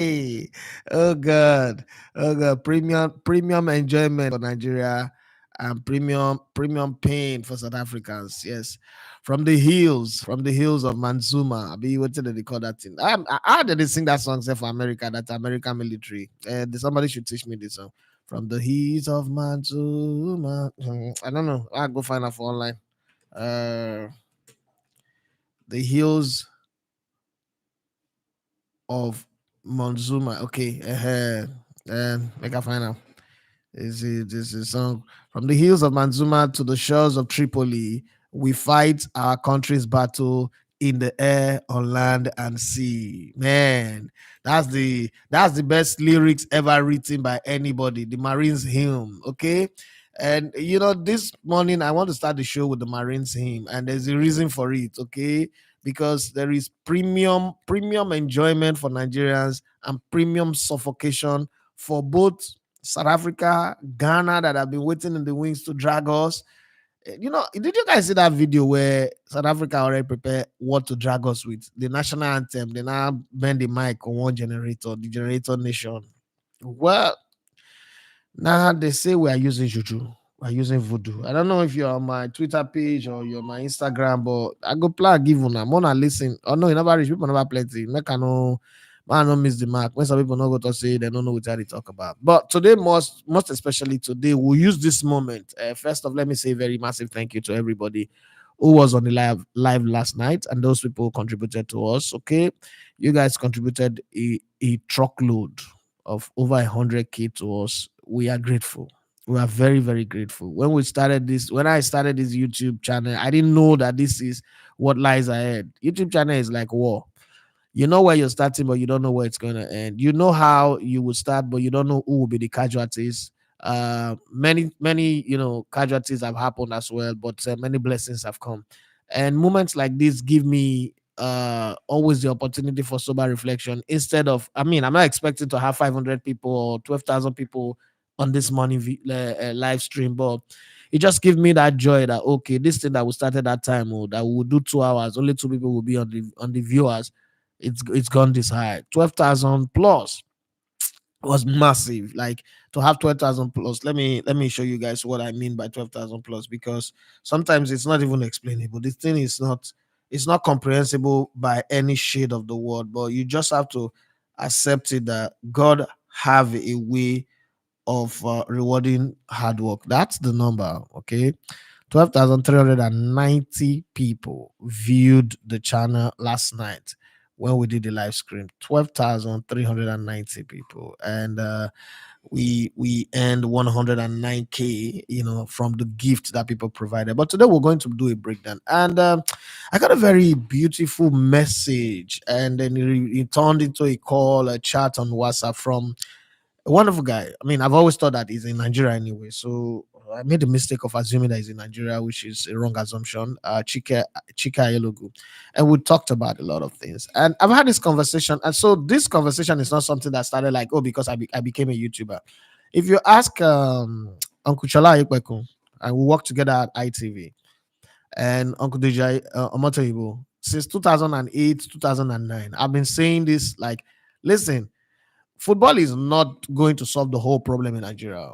Oh God, oh God, premium enjoyment for Nigeria and premium pain for South Africans. Yes, from the hills of Manzuma. I be what did they call that thing? How did they sing that song say for America? That American military. Somebody should teach me this song. From the hills of Manzuma. I don't know. I'll go find out for online. Uh, the hills of Monzuma. Okay, and make I find out. Is a song from the hills of Manzuma to the shores of Tripoli. We fight our country's battle in the air, on land, and sea. Man, that's the best lyrics ever written by anybody. The Marines hymn. Okay. And this morning I want to start the show with the Marines hymn, and there's a reason for it, okay? Because there is premium enjoyment for Nigerians and premium suffocation for both South Africa, Ghana that have been waiting in the wings to drag us. Did you guys see that video where South Africa already prepared what to drag us with? The national anthem. They now bend the mic on one generator, the generator nation. Well, now they say we are using juju. We are using voodoo. I don't know if you're on my Twitter page or you're on my Instagram, but I go play give you now. More listen. Oh no, you never reach people never plenty. Make I know man don't miss the mark. When some people not go to say they don't know what they talk about. But today, most especially today, we'll use this moment. First off, let me say a very massive thank you to everybody who was on the live last night and those people who contributed to us. Okay, you guys contributed a truckload of over 100K to us. We are grateful. We are very, very grateful. When I started this YouTube channel, I didn't know that this is what lies ahead. YouTube channel is like war. You know where you're starting, but you don't know where it's going to end. You know how you will start, but you don't know who will be the casualties. Many casualties have happened as well, but many blessings have come. And moments like this give me always the opportunity for sober reflection. Instead of, I mean, I'm not expecting to have 500 people or 12,000 people on this morning live stream, but it just gives me that joy that okay, this thing that we started that time, that we will do 2 hours, only two people will be on the viewers. It's gone this high. 12,000 plus was massive. Like to have 12,000 plus. Let me show you guys what I mean by 12,000 plus, because sometimes it's not even explainable. This thing is not, it's not comprehensible by any shade of the word, but you just have to accept it that God have a way of rewarding hard work. That's the number, okay? 12,390 people viewed the channel last night when we did the live stream. 12,390 people. And we earned 109K, from the gift that people provided. But today we're going to do a breakdown. And I got a very beautiful message, and then it turned into a call, a chat on WhatsApp from a wonderful guy. I mean, I've always thought that he's in Nigeria anyway. So I made the mistake of assuming that he's in Nigeria, which is a wrong assumption. Chika Elogu. And we talked about a lot of things. And I've had this conversation. And so this conversation is not something that started like, oh, because I became a YouTuber. If you ask Uncle Chola Ikweku, and we work together at ITV, and Uncle DJ Omotoyibo, since 2008, 2009, I've been saying this like, listen, football is not going to solve the whole problem in Nigeria.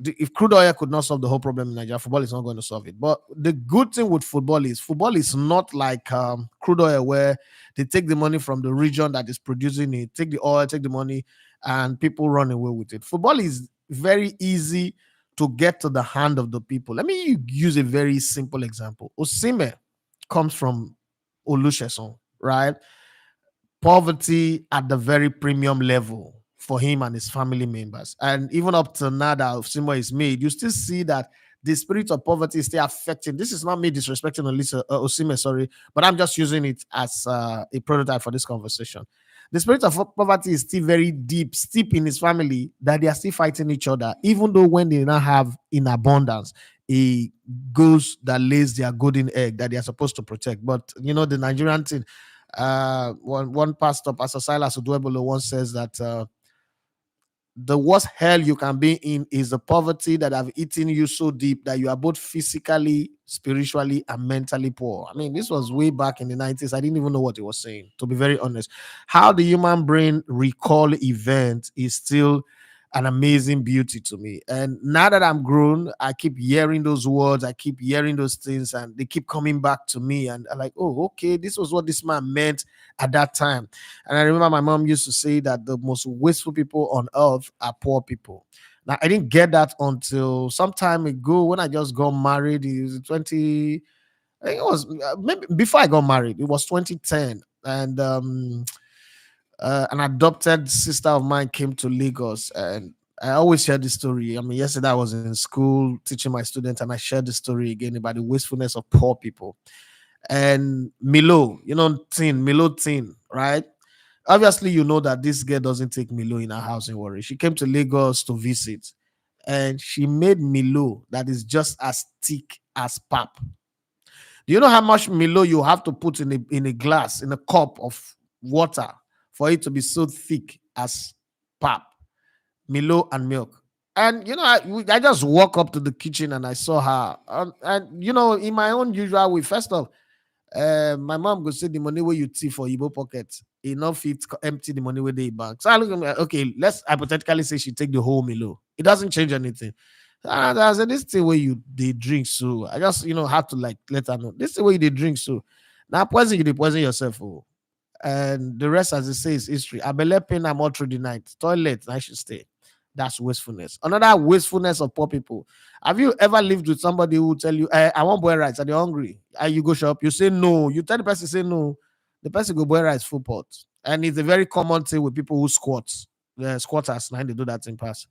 If crude oil could not solve the whole problem in Nigeria, football is not going to solve it. But the good thing with football is not like crude oil, where they take the money from the region that is producing it, take the oil, take the money, and people run away with it. Football is very easy to get to the hand of the people. Let me use a very simple example. Osimhen comes from Olusegun, right? Poverty at the very premium level for him and his family members. And even up to now that Osimhen is made, you still see that the spirit of poverty is still affecting. This is not me disrespecting Osimhen, sorry, but I'm just using it as a prototype for this conversation. The spirit of poverty is still very deep, steep in his family, that they are still fighting each other, even though when they now have in abundance a goose that lays their golden egg that they are supposed to protect. But the Nigerian thing, one pastor, Pastor Silas Uduebolo, once says that the worst hell you can be in is the poverty that have eaten you so deep that you are both physically, spiritually, and mentally poor. I mean, this was way back in the 90s. I didn't even know what it was saying, to be very honest. How the human brain recall events is still an amazing beauty to me. And now that I'm grown, I keep hearing those words, I keep hearing those things, and they keep coming back to me. And I'm like, oh, okay, this was what this man meant at that time. And I remember my mom used to say that the most wasteful people on earth are poor people. Now, I didn't get that until some time ago when I just got married. It was 20, I think it was maybe before I got married, it was 2010. And an adopted sister of mine came to Lagos, and I always share this story. I mean, yesterday I was in school teaching my students, and I shared the story again about the wastefulness of poor people. And Milo, Milo Tin, right? Obviously, you know that this girl doesn't take Milo in her house in Warri. She came to Lagos to visit, and she made Milo that is just as thick as pap. Do you know how much Milo you have to put in a glass, in a cup of water for it to be so thick as pap, Milo and milk? And I just walk up to the kitchen and I saw her. And in my own usual way, first off, my mom go say the money where you see for Igbo pocket, enough it empty the money where they bank. So I look at me, okay, let's hypothetically say she take the whole Milo. It doesn't change anything. And I said, this thing where you they drink, so I just have to like let her know. This is where you they drink, so now poison you they poison yourself. Oh. And the rest, as it says, history. Abele pain I'm all through the night. Toilet, I should stay. That's wastefulness. Another wastefulness of poor people. Have you ever lived with somebody who tell you, I want boy rice and you're hungry? And you go shop, you say no. You tell the person, say no. The person go boy rice full pot. And it's a very common thing with people who squat. The squatters, now they do that in past.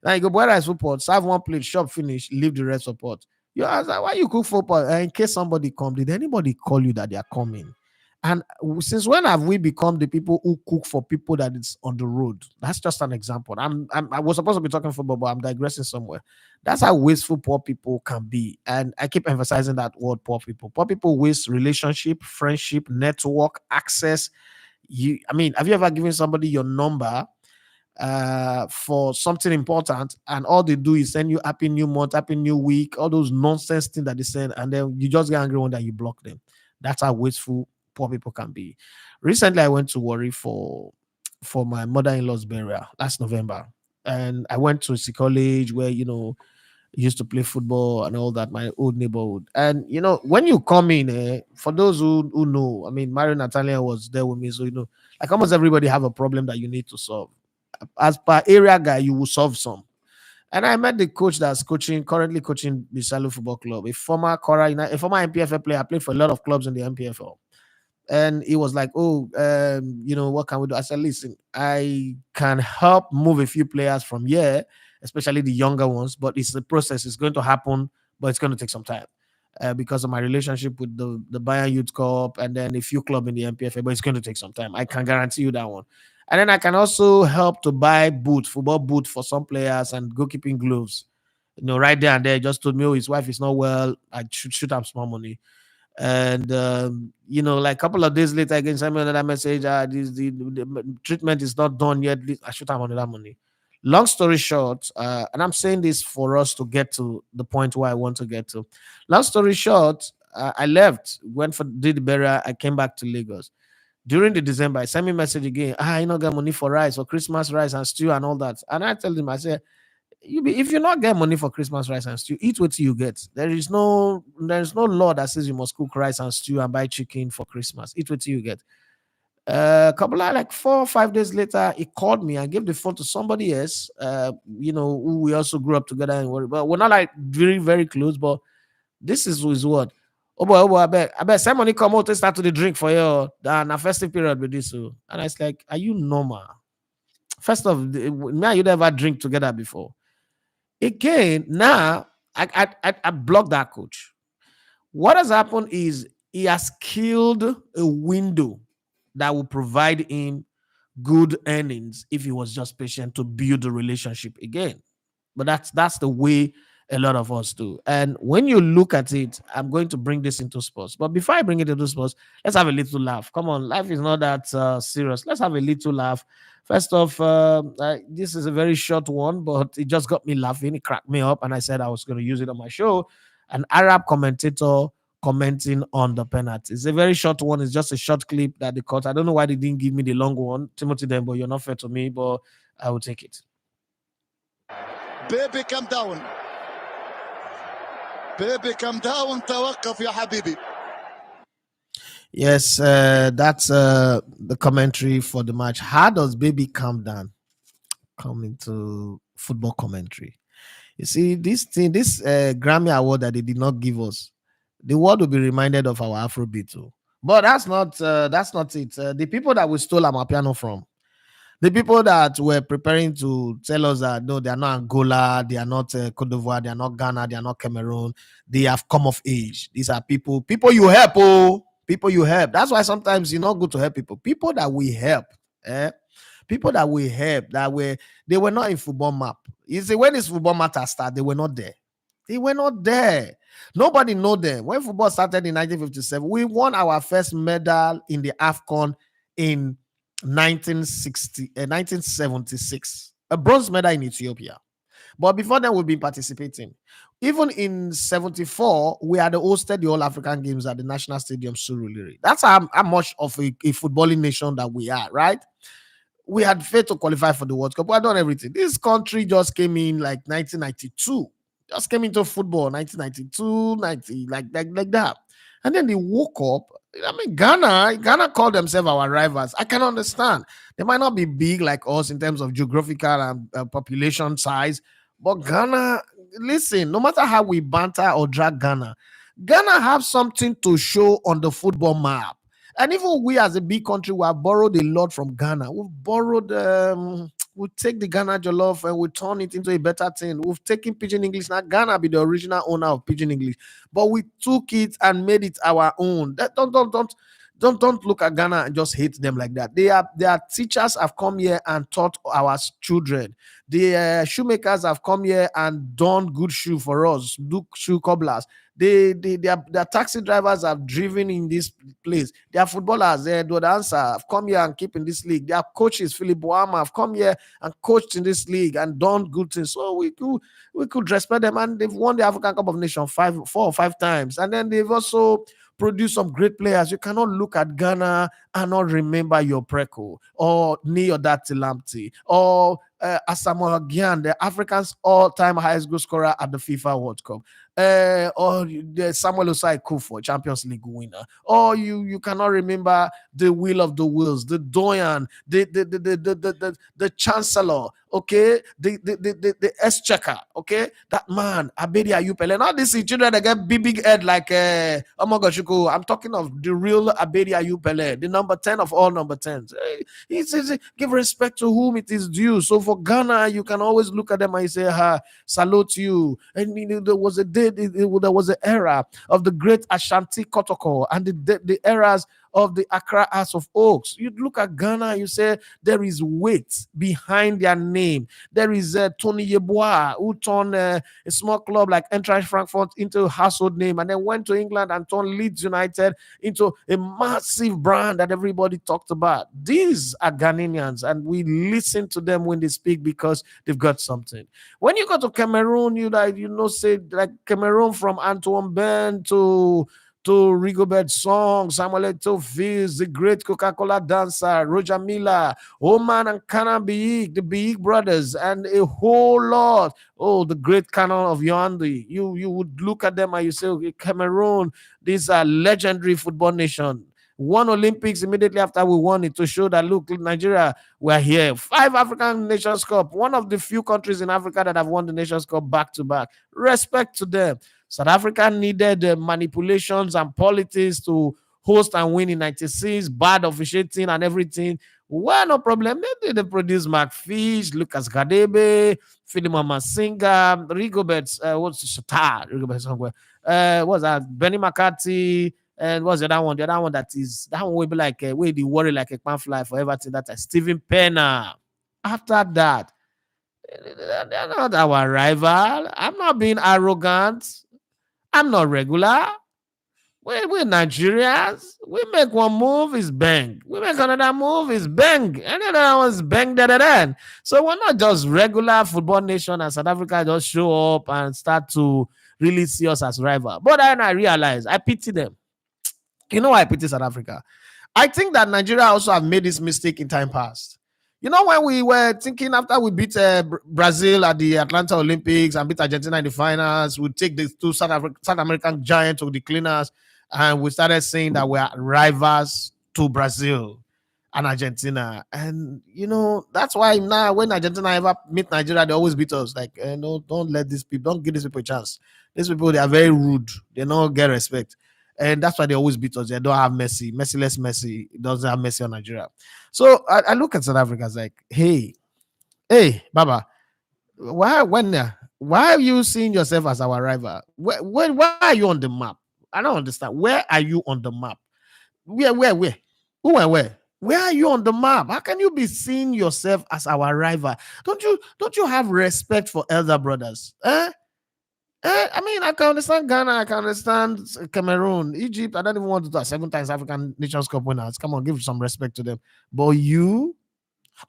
Now you go boil rice for pot, serve one plate, shop finish, leave the rest of pot. You ask, why you cook for pot? In case somebody come, did anybody call you that they are coming? And since when have we become the people who cook for people that is on the road? That's just an example. I was supposed to be talking football, but I'm digressing somewhere. That's how wasteful poor people can be. And I keep emphasizing that word, poor people. Poor people waste relationship, friendship, network, access. I mean, have you ever given somebody your number for something important, and all they do is send you happy new month, happy new week, all those nonsense things that they send, and then you just get angry when that you block them? That's how wasteful poor people can be. Recently, I went to Warri for my mother-in-law's burial last November, and I went to a college where used to play football and all that, my old neighborhood. And when you come in, for those who know, I mean, Mario Natalia was there with me, so like almost everybody have a problem that you need to solve. As per area guy, you will solve some. And I met the coach that's currently coaching Bisalo Football Club, a former a former MPFL player. I played for a lot of clubs in the MPFL. And he was like, oh, what can we do? I said, listen, I can help move a few players from here, especially the younger ones, but it's the process. It's going to happen, but it's going to take some time. Because of my relationship with the Bayern Youth Cup and then a few clubs in the MPFA, but it's going to take some time. I can guarantee you that one. And then I can also help to buy football boots for some players and goalkeeping gloves. Right there and there, just told me, oh, his wife is not well. I should shoot up small money. And like a couple of days later, again, send me another message. The treatment is not done yet. I should have another money. Long story short, and I'm saying this for us to get to the point where I want to get to. Long story short, I left, went for did the burial. I came back to Lagos. During the December, I sent me a message again. I got money for rice, for Christmas rice and stew and all that. And I tell him, I said, if you not get money for Christmas rice and stew, eat what you get. There's no law that says you must cook rice and stew and buy chicken for Christmas. Eat what you get. A couple of like 4 or 5 days later, he called me and gave the phone to somebody else. Who we also grew up together and we're not like very, very close, but this is his word. Oh boy, I bet some money come out to start to the drink for you. And a festive period with this. So. And I was like, are you normal? First of me and you never drink together before. Again, now I blocked that coach. What has happened is he has killed a window that will provide him good earnings if he was just patient to build a relationship again. But that's the way A lot of us do. And when you look at it, I'm going to bring this into sports. But before I bring it into sports, let's have a little laugh. Come on, life is not that serious. Let's have a little laugh. First off, this is a very short one, but it just got me laughing. It cracked me up, and I said I was going to use it on my show. An Arab commentator commenting on the penalty. It's a very short one. It's just a short clip that they cut. I don't know why they didn't give me the long one. Timothy Dembo, you're not fair to me, but I will take it. Baby, calm down. Baby, calm down. توقف يا حبيبي. Yes, that's the commentary for the match. How does Baby Calm Down come into football commentary? You see, this thing, this Grammy Award that they did not give us, the world will be reminded of our Afrobeat too. But that's not it. The people that we stole our piano from, the people that were preparing to tell us that no, they are not Angola, they are not Cote d'Ivoire, they are not Ghana, they are not Cameroon, they have come of age. These are people you help, people you help. That's why sometimes it's not good to help people that we help, people that we help, they were not in football map. You see, when this football matter started, they were not there. They were not there. Nobody know them. When football started in 1957, we won our first medal in the AFCON in 1976, a bronze medal in Ethiopia. But before then, we've been participating. Even in 74, we had hosted the All African Games at the National Stadium, Surulere. That's how much of a footballing nation that we are, right? We had failed to qualify for the World Cup. We had done everything. This country just came in like 1992. Just came into football 1992, 90, like that. And then they woke up. I mean, Ghana called themselves our rivals. I can understand. They might not be big like us in terms of geographical and population size, but Ghana, listen, no matter how we banter or drag Ghana have something to show on the football map. And even we as a big country, we have borrowed a lot from Ghana. We've borrowed, we take the Ghana jollof and we turn it into a better thing. We've taken Pidgin English. Now Ghana be the original owner of Pidgin English, but we took it and made it our own. Don't look at Ghana and just hate them like that. Their teachers have come here and taught our children. The shoemakers have come here and done good shoe for us, do shoe cobblers. Their taxi drivers have driven in this place. Their footballers, the answer, have come here and keep in this league. Their coaches, Philip Boama, have come here and coached in this league and done good things. So we could respect them, and they've won the African Cup of Nations 4 or 5 times, and then they've also produce some great players. You cannot look at Ghana and not remember your Preko or Neodati Lamptey or Asamoah Gyan, the African's all-time highest goal scorer at the FIFA World Cup. Or the Samuel Osai Kufo, Champions League winner. Or you cannot remember the Will of the Wills, the Doyen, the Chancellor, okay, the Exchequer, okay, that man, Abedi Ayupele. Now these children that get big head like oh my gosh, I'm talking of the real Abedi Ayupele, the number 10 of all number 10s. He says give respect to whom it is due. So for Ghana, you can always look at them and say, salute you. And there was a day, there was an era of the great Ashanti Kotoko and the eras of the Accra House of Oaks. You look at Ghana, you say there is weight behind their name. There is Tony Yeboah, who turned a small club like Eintracht Frankfurt into a household name, and then went to England and turned Leeds United into a massive brand that everybody talked about. These are Ghanaians, and we listen to them when they speak because they've got something. When you go to Cameroon, say like Cameroon from Antoine Ben to Rigobert Song, Samuel Eto'o Fils, the great Coca-Cola dancer, Roger Miller, Oman and Kana Biik, the Biik brothers, and a whole lot. Oh, the great canon of Yandi. You would look at them and you say, okay, Cameroon, these are legendary football nation. Won Olympics immediately after we won it to show that, look, Nigeria, we're here. 5 African Nations Cup, one of the few countries in Africa that have won the Nations Cup back to back. Respect to them. South Africa needed manipulations and politics to host and win in 96, bad officiating and everything. Well, no problem. Maybe they produce Mark Fish, Lucas Gadebe, Philemon Masinga, Rigobert, what's the star? Rigobert somewhere. What's that? Benny McCarthy, and what's the other one? The other one that one will be like where they worry like a pan fly for everything. That is Steven Penner. After that, They're not our rival. I'm not being arrogant. I'm not regular. We're Nigerians. We make one move, is bang. We make another move, is bang. And another one is bang, da da da. So we're not just regular football nation and South Africa just show up and start to really see us as rival. But then I realize I pity them. You know why I pity South Africa? I think that Nigeria also have made this mistake in time past. You know, when we were thinking after we beat Brazil at the Atlanta Olympics and beat Argentina in the finals, we take the two South American giants to the cleaners, and we started saying that we are rivals to Brazil and Argentina. And you know, that's why now when Argentina ever meet Nigeria, they always beat us. Like, no, don't let these people, don't give these people a chance. These people, they are very rude. They don't get respect. And that's why they always beat us. They don't have Messi. Messi-less Messi. It doesn't have Messi on Nigeria. So I look at South Africa as like, hey, Baba, why are you seeing yourself as our rival? Why are you on the map? I don't understand. Where are you on the map? Where? Who and where? Where are you on the map? How can you be seeing yourself as our rival? Don't you have respect for elder brothers? I mean, I can understand Ghana, I can understand Cameroon, Egypt. I don't even want to talk 7 times African Nations Cup winners. Come on, give some respect to them. But you,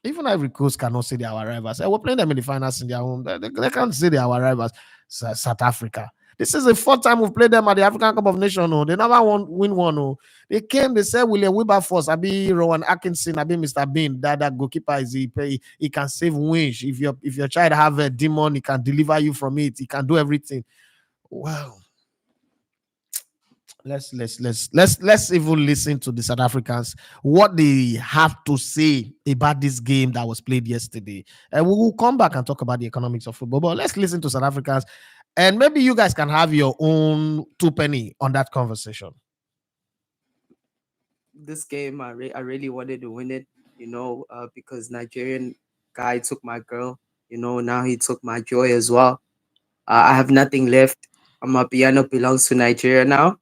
even Ivory Coast cannot say they are our rivals. We're playing them in the finals in their home. They can't say they are our rivals. South Africa. This is the fourth time we've played them at the African Cup of Nations. No, they never win one. No, they came. They said William Wilberforce, Abi Rowan Atkinson, Abi Mr. Bean. That goalkeeper is he can save wins. If your child have a demon, he can deliver you from it. He can do everything. Wow. Let's even listen to the South Africans, what they have to say about this game that was played yesterday, and we will come back and talk about the economics of football. But let's listen to South Africans, and maybe you guys can have your own two penny on that conversation. This game, I really wanted to win it, because Nigerian guy took my girl. Now he took my joy as well. I have nothing left. My piano belongs to Nigeria now.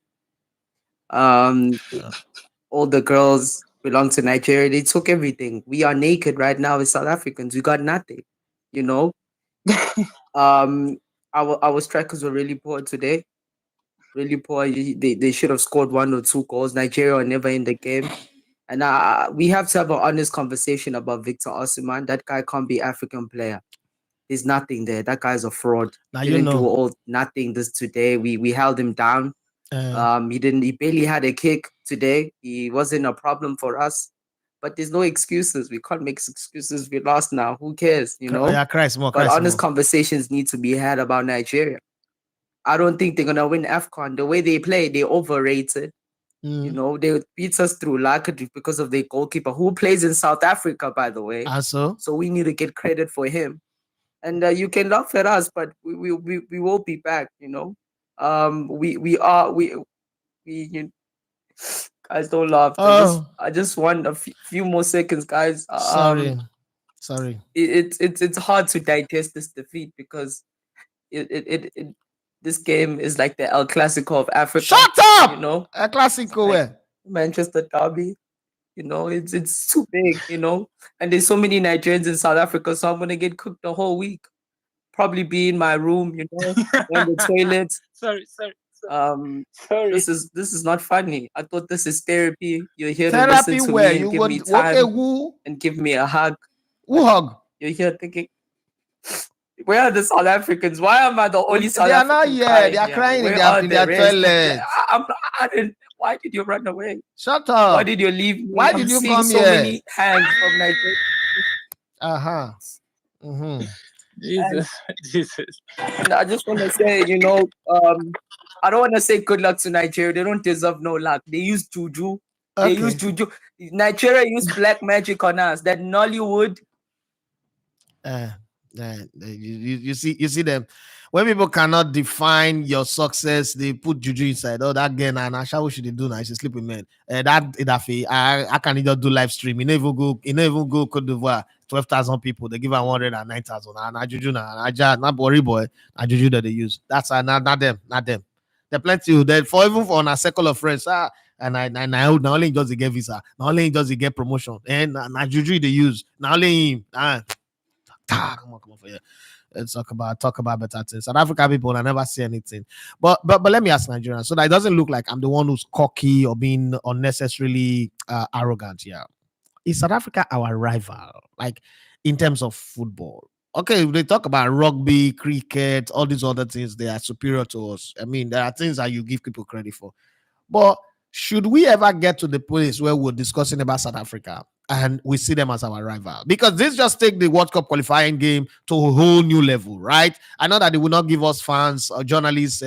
All the girls belong to Nigeria. They took everything. We are naked right now as South Africans. We got nothing. Our strikers were really poor today. Really poor. They should have scored 1 or 2 goals. Nigeria are never in the game. And we have to have an honest conversation about Victor Osimhen. That guy can't be African player. There's nothing there. That guy's a fraud. Now He didn't do nothing this today. We held him down. He barely had a kick today. He wasn't a problem for us. But there's no excuses. We can't make excuses. We lost now. Who cares? Yeah, But honest conversations need to be had about Nigeria. I don't think they're gonna win AFCON. The way they play, they're overrated. They beat us through luck because of their goalkeeper, who plays in South Africa, by the way. So we need to get credit for him. And you can laugh at us, but we will be back. Guys, don't laugh. I just want a few more seconds, guys. Sorry. It's hard to digest this defeat because this game is like the El Clasico of Africa. Shut up! El Clasico where? Manchester derby. It's too big, and there's so many Nigerians in South Africa, so I'm gonna get cooked the whole week. Probably be in my room, in the toilet. Sorry. This is not funny. I thought this is therapy. You're here therapy to listen to where? me and give me time and give me a hug. Who hug? You're here thinking, where are the South Africans? Why am I the only South African? They are not here. They are crying in their toilet. Why did you run away? Shut up. Why did you leave me? Why did you come so here? Many hands from Nigeria. Jesus. And I just want to say, I don't want to say good luck to Nigeria. They don't deserve no luck. They use juju. They use juju. Nigeria use black magic on us. That Nollywood. You see them. When people cannot define your success, they put juju inside. Oh, that girl, and Asha, what should they do now? She sleep with men. I can either do live stream. You never go Cote d'Ivoire. 12,000 people. They give her 109,000. And juju not worry boy. And juju that they use. That's not them. There plenty. There for even for a circle of friends. And I not only just get visa, not only just get promotion, and juju they use. Not only him. Come on for you. Let's talk about better things. South Africa people, I never see anything. But let me ask Nigerians, so that it doesn't look like I'm the one who's cocky or being unnecessarily arrogant here. Is South Africa our rival? Like in terms of football? Okay, they talk about rugby, cricket, all these other things. They are superior to us. I mean, there are things that you give people credit for. But should we ever get to the place where we're discussing about South Africa and we see them as our rival? Because this just take the World Cup qualifying game to a whole new level, right? I know that they will not give us fans or journalists,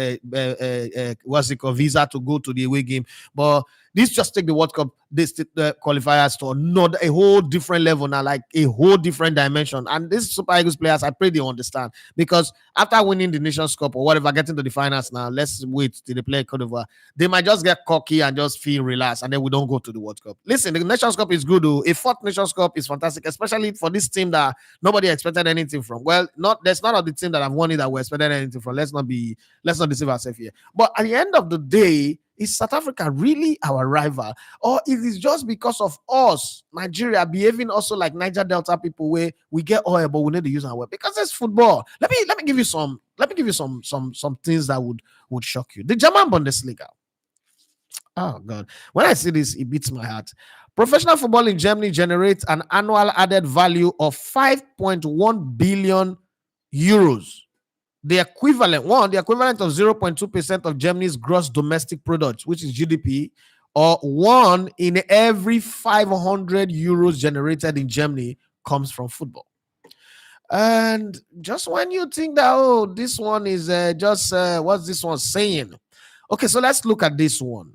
what's it called, visa to go to the away game, but this just take the World Cup qualifiers to another a whole different level now, like a whole different dimension. And these Super Eagles players, I pray they understand, because after winning the Nations Cup or whatever, getting to the finals now, let's wait till they play Cote d'Ivoire. They might just get cocky and just feel relaxed, and then we don't go to the World Cup. Listen, the Nations Cup is good, though. A fourth Nations Cup is fantastic, especially for this team that nobody expected anything from. Well, there's none of the team that have won it that we expected anything from. Let's not deceive ourselves here. But at the end of the day, is South Africa really our rival? Or is it just because of us, Nigeria, behaving also like Niger Delta people, where we get oil but we need to use our well? Because it's football. Let me give you some things that would shock you. The German Bundesliga. Oh God. When I see this, it beats my heart. Professional football in Germany generates an annual added value of 5.1 billion euros. The equivalent of 0.2% of Germany's gross domestic product, which is GDP, or 1 in every 500 euros generated in Germany comes from football. And just when you think that, this one is what's this one saying? Okay, so let's look at this one.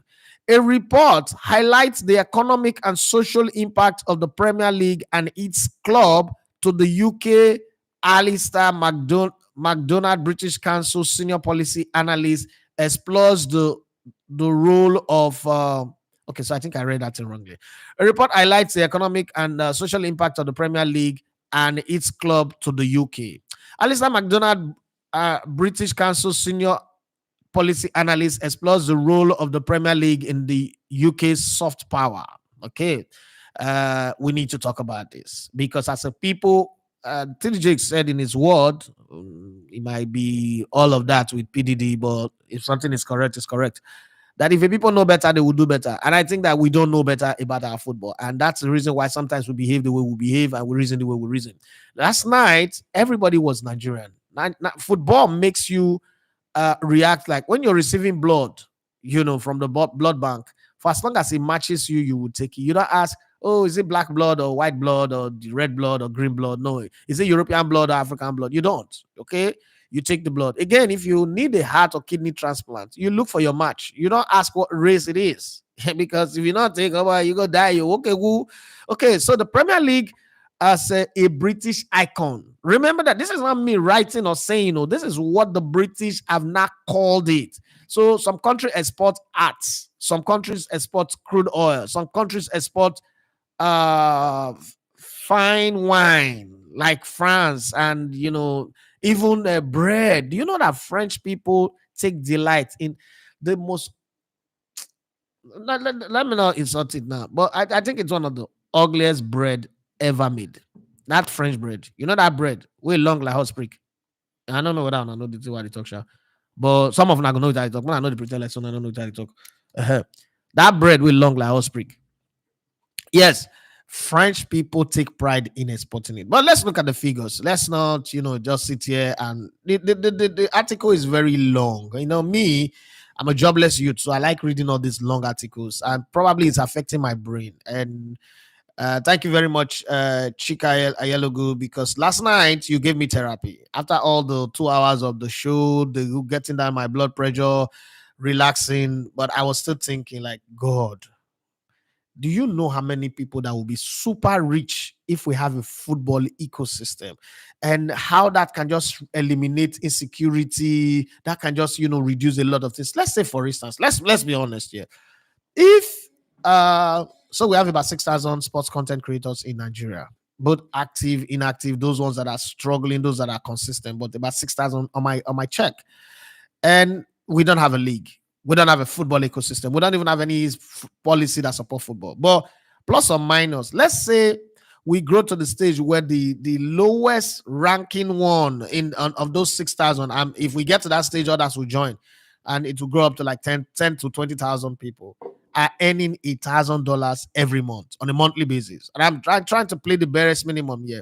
A report highlights the economic and social impact of the Premier League and its club to the UK Alistair McDonald, British Council senior policy analyst, explores the role of okay, so I think I read that wrongly. A report highlights the economic and social impact of the Premier League and its club to the UK. Alistair McDonald, British Council senior policy analyst, explores the role of the Premier League in the UK's soft power. Okay, we need to talk about this, because as a people, TDJ said in his word, it might be all of that with PDD, but if something is correct, it's correct. That if people know better, they will do better. And I think that we don't know better about our football. And that's the reason why sometimes we behave the way we behave and we reason the way we reason. Last night, everybody was Nigerian. Football makes you react like when you're receiving blood, from the blood bank. For as long as it matches you, you will take it. You don't ask, oh, is it black blood or white blood or red blood or green blood? No. Is it European blood or African blood? You don't. Okay? You take the blood. Again, if you need a heart or kidney transplant, you look for your match. You don't ask what race it is. Because if you not take over, you go die. You okay, woo. Okay, so the Premier League as a British icon. Remember that this is not me writing or saying, this is what the British have not called it. So some countries export arts, some countries export crude oil, some countries export fine wine like France, and even bread. Do you know that French people take delight in the most let me not insult it now, but I think it's one of the ugliest bread ever made. That French bread, that bread way long like hot spring. I don't know whether I know the what they talk, sure. But some of them are gonna know that I talk. When I know the pretend like, so I don't know that I talk. That bread will long like hot spring. Yes, French people take pride in exporting it. But let's look at the figures. Let's not, just sit here and the article is very long. Me, I'm a jobless youth, so I like reading all these long articles, and probably it's affecting my brain. And thank you very much, Chika Ayelogu, because last night you gave me therapy. After all the 2 hours of the show, getting down my blood pressure, relaxing, but I was still thinking like, God, do you know how many people that will be super rich if we have a football ecosystem, and how that can just eliminate insecurity, that can just, reduce a lot of things. Let's say, for instance, let's be honest here. If so we have about 6,000 sports content creators in Nigeria, both active, inactive, those ones that are struggling, those that are consistent, but about 6,000 on my check. And we don't have a league. We don't have a football ecosystem. We don't even have any policy that support football. But plus or minus, let's say we grow to the stage where the lowest ranking one of those 6,000, if we get to that stage, others will join, and it will grow up to like 10 to 20,000 people are earning $1,000 every month on a monthly basis. And I'm trying to play the barest minimum here.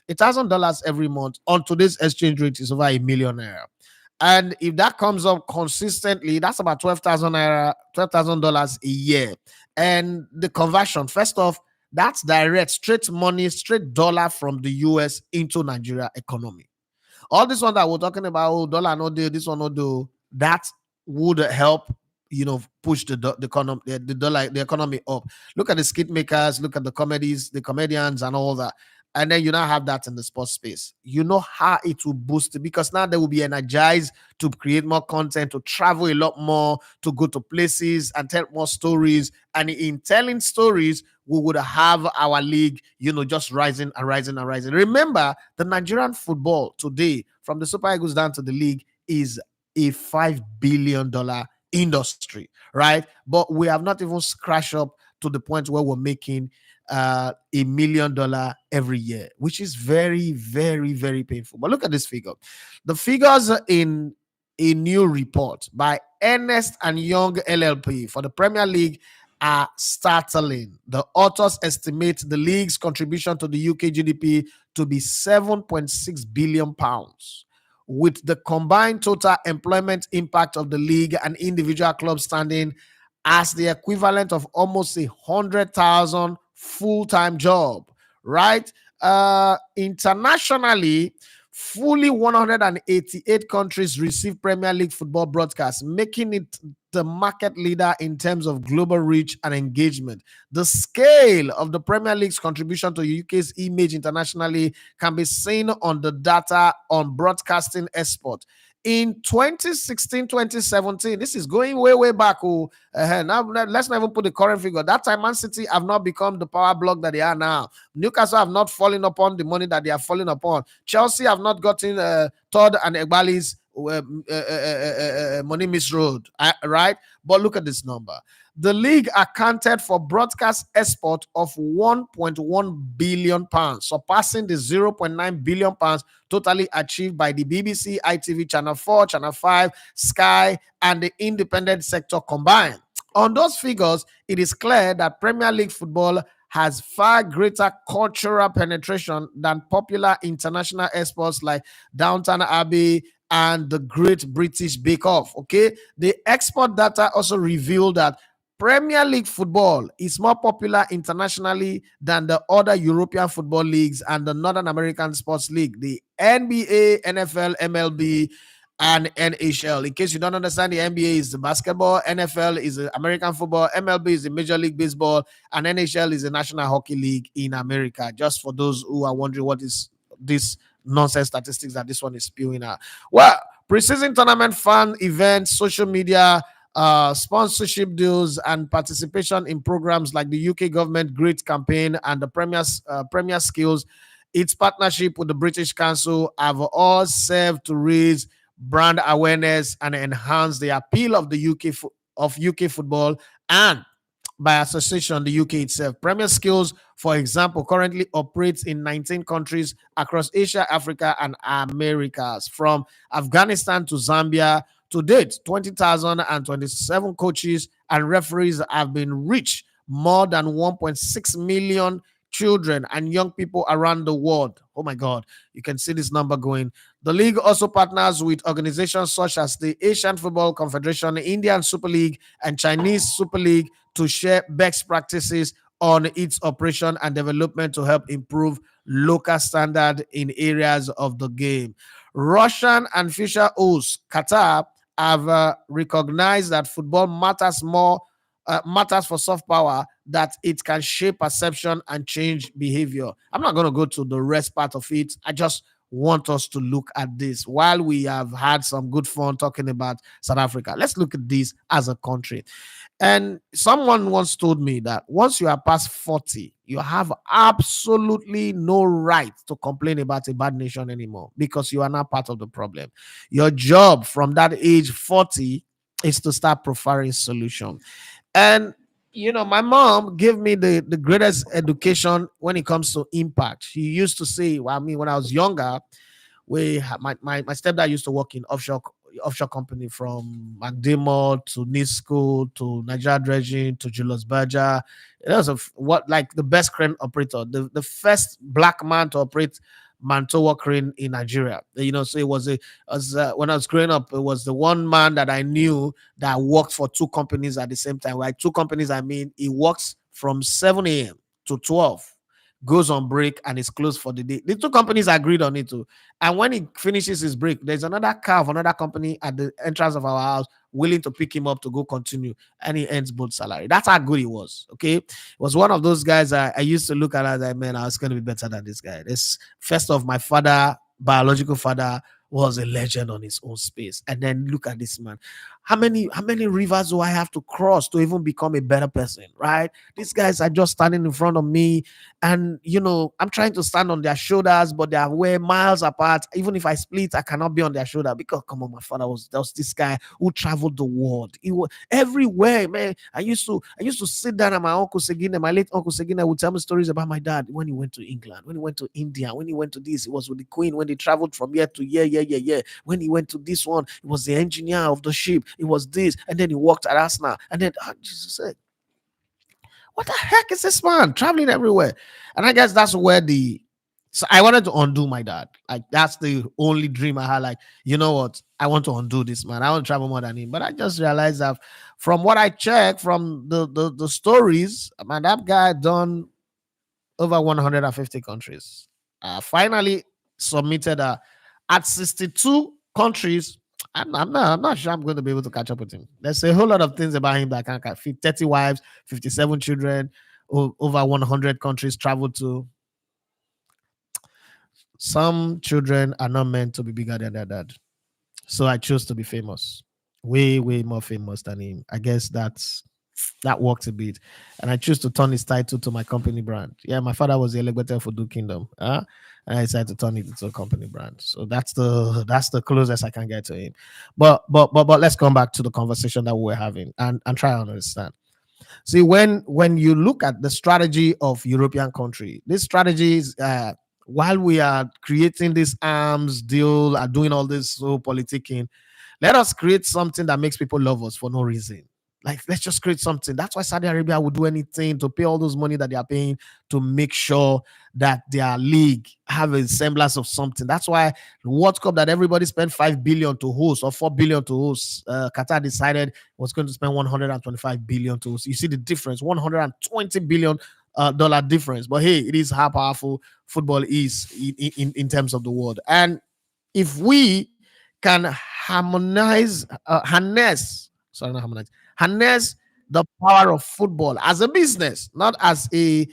$1,000 every month on today's exchange rate is over $1 million. And if that comes up consistently, that's about 12,000 naira, $12,000 a year. And the conversion, first off, that's direct, straight money, straight dollar from the US into Nigeria economy. All this one that we're talking about, oh, dollar no do, this one no do, that would help, push the economy up. Look at the skit makers, look at the comedies, the comedians, and all that. And then you now have that in the sports space. You know how it will boost it, because now they will be energized to create more content, to travel a lot more, to go to places and tell more stories. And in telling stories, we would have our league, just rising and rising and rising. Remember, the Nigerian football today, from the Super Eagles down to the league, is a $5 billion industry, right? But we have not even scratched up to the point where we're making $1 million every year, which is very, very, very painful. But look at this figure. The figures in a new report by Ernest and Young LLP for the Premier League are startling. The authors estimate the league's contribution to the UK GDP to be £7.6 billion, with the combined total employment impact of the league and individual clubs standing as the equivalent of almost 100,000 full-time job, right? Internationally, fully 188 countries receive Premier League football broadcasts, making it the market leader in terms of global reach and engagement. The scale of the Premier League's contribution to UK's image internationally can be seen on the data on broadcasting export. In 2016-2017, this is going way, way back. Now, let's not even put the current figure. That time, Man City have not become the power block that they are now. Newcastle have not fallen upon the money that they are falling upon. Chelsea have not gotten Todd and Egbali's money misroad, right? But look at this number. The league accounted for broadcast export of £1.1 billion, surpassing the £0.9 billion totally achieved by the BBC, ITV, Channel 4, Channel 5, Sky, and the independent sector combined. On those figures, it is clear that Premier League football has far greater cultural penetration than popular international exports like Downton Abbey and the Great British Bake Off. Okay, the export data also revealed that Premier League football is more popular internationally than the other European football leagues and the Northern American Sports League, the NBA, NFL, MLB, and NHL. In case you don't understand, the NBA is the basketball, NFL is the American football, MLB is the Major League Baseball, and NHL is the National Hockey League in America. Just for those who are wondering what is this nonsense statistics that this one is spewing out. Well, preseason tournament, fan events, social media, sponsorship deals, and participation in programs like the UK government Great Campaign and the Premier Skills, its partnership with the British Council have all served to raise brand awareness and enhance the appeal of the UK football, and by association, the UK itself. Premier Skills, for example, currently operates in 19 countries across Asia, Africa, and Americas, from Afghanistan to Zambia. To date, 20,027 coaches and referees have been reached, more than 1.6 million children and young people around the world. Oh my God, you can see this number going. The league also partners with organizations such as the Asian Football Confederation, Indian Super League, and Chinese Super League to share best practices on its operation and development to help improve local standard in areas of the game. Russian and future hosts Qatar have recognized that football matters for soft power, that it can shape perception and change behavior. I'm not going to go to the rest part of it. I just want us to look at this. While we have had some good fun talking about South Africa, let's look at this as a country. And someone once told me that once you are past 40, you have absolutely no right to complain about a bad nation anymore, because you are now part of the problem. Your job from that age 40 is to start profiling solution. And my mom gave me the greatest education when it comes to impact. She used to say, well, I mean, when I was younger, my stepdad used to work in offshore company from Ademola to Nisco to Nigeria Dredging to Julius Berger. It was what like the best crane operator, the first black man to operate Mantowa crane in Nigeria. So it was when I was growing up, it was the one man that I knew that worked for two companies at the same time. Like two companies, I mean, he works from 7 a.m. to 12, goes on break, and is closed for the day. The two companies agreed on it too. And when he finishes his break, there's another car of another company at the entrance of our house willing to pick him up to go continue, and he earns both salary. That's how good he was. Okay. It was one of those guys I used to look at as like, man, I was going to be better than this guy. This first of my father, biological father, was a legend on his own space. And then look at this man. How many rivers do I have to cross to even become a better person? Right? These guys are just standing in front of me, and I'm trying to stand on their shoulders, but they are way miles apart. Even if I split, I cannot be on their shoulder because come on, my father was this guy who traveled the world. He was everywhere, man. I used to sit down at my uncle Segine, my late uncle Segine would tell me stories about my dad when he went to England, when he went to India, when he went to this, it was with the Queen, when they traveled from year to year, yeah. When he went to this one, it was the engineer of the ship, it was this, and then he worked at Arsenal, and then Jesus said, what the heck is this man traveling everywhere? And I guess that's where so I wanted to undo my dad. Like that's the only dream I had. Like, you know what? I want to undo this man. I want to travel more than him. But I just realized that from what I checked from the stories, man, that guy done over 150 countries. Finally submitted at 62 countries. I'm not sure I'm going to be able to catch up with him. There's a whole lot of things about him that I can't catch. 30 wives, 57 children, over 100 countries traveled to. Some children are not meant to be bigger than their dad. So I chose to be famous. Way, way more famous than him. I guess that worked a bit. And I choose to turn his title to my company brand. Yeah, my father was the Elegbetel for Do Kingdom. And I decided to turn it into a company brand. So that's the closest I can get to him. But let's come back to the conversation that we were having and try and understand. See, when you look at the strategy of European country, these strategies, while we are creating this arms deal, are doing all this politicking, let us create something that makes people love us for no reason. Like, let's just create something. That's why Saudi Arabia would do anything to pay all those money that they are paying to make sure that their league have a semblance of something. That's why the World Cup that everybody spent 5 billion to host or 4 billion to host, Qatar decided was going to spend 125 billion to host. You see the difference, 120 billion dollar difference. But hey, it is how powerful football is in terms of the world. And if we can harness the power of football as a business, not as we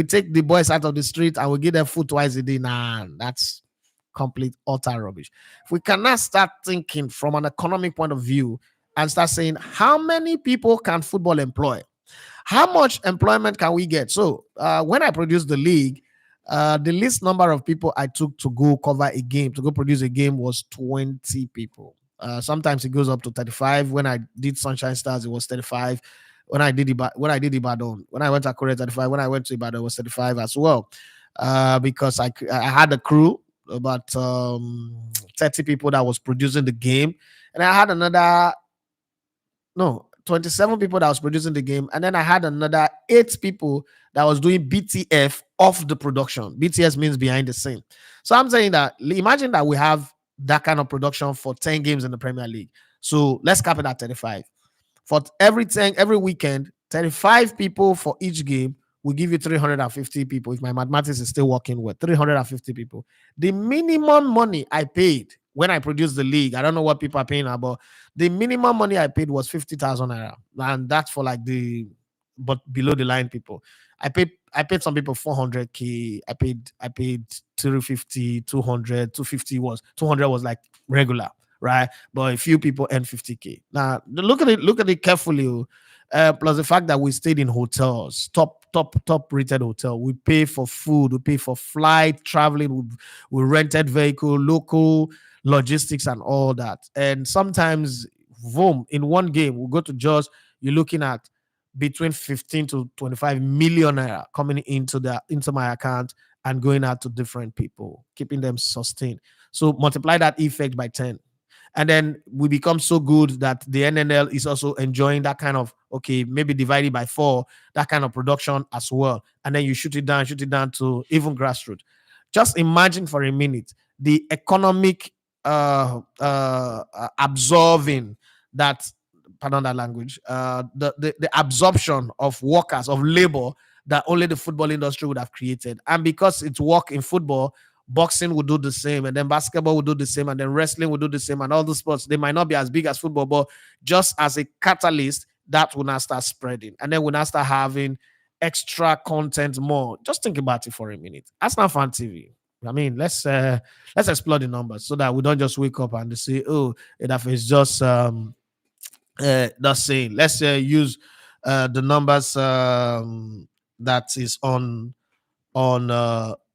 take the boys out of the street and we give them food twice a day. Nah, that's complete utter rubbish. If we cannot start thinking from an economic point of view and start saying how many people can football employ, how much employment can we get? So when I produced the league, the least number of people I took to go cover a game, to go produce a game, was 20 people. Sometimes it goes up to 35. When I did Sunshine Stars, it was 35. When I did Ibadan, when I went to Korea, 35. When I went to Ibadan, it was 35 as well. Because I had a crew, about 30 people that was producing the game, and I had another, no, 27 people that was producing the game, and then I had another 8 people that was doing BTF off the production. BTS means behind the scene. So I'm saying that imagine that we have that kind of production for 10 games in the Premier League. So let's cap it at 35. For every weekend, 35 people for each game will give you 350 people. If my mathematics is still working well, 350 people. The minimum money I paid when I produced the league, I don't know what people are paying now, but the minimum money I paid was 50,000 naira. And that's for like but below the line people. I paid some people 400K. I paid 350, 200, 250 was 200 was like regular, right? But a few people earn 50K. Now look at it carefully. Plus the fact that we stayed in hotels, top rated hotel. We pay for food, we pay for flight, traveling, we rented vehicle, local logistics and all that. And sometimes, boom, in one game, we'll go to Jos, you're looking at between 15 to 25 million naira coming into my account and going out to different people, keeping them sustained. So multiply that effect by 10. And then we become so good that the NNL is also enjoying that kind of, okay, maybe divided by 4, that kind of production as well. And then you shoot it down to even grassroots. Just imagine for a minute the economic absorbing that, pardon that language, the absorption of workers, of labor, that only the football industry would have created. And because it's work in football, boxing will do the same, and then basketball will do the same, and then wrestling will do the same, and all the sports, they might not be as big as football, but just as a catalyst, that will now start spreading, and then we'll now start having extra content more. Just think about it for a minute. That's not Fan TV. I mean, let's explore the numbers so that we don't just wake up and say, oh, that is just that's saying. Let's use the numbers that is on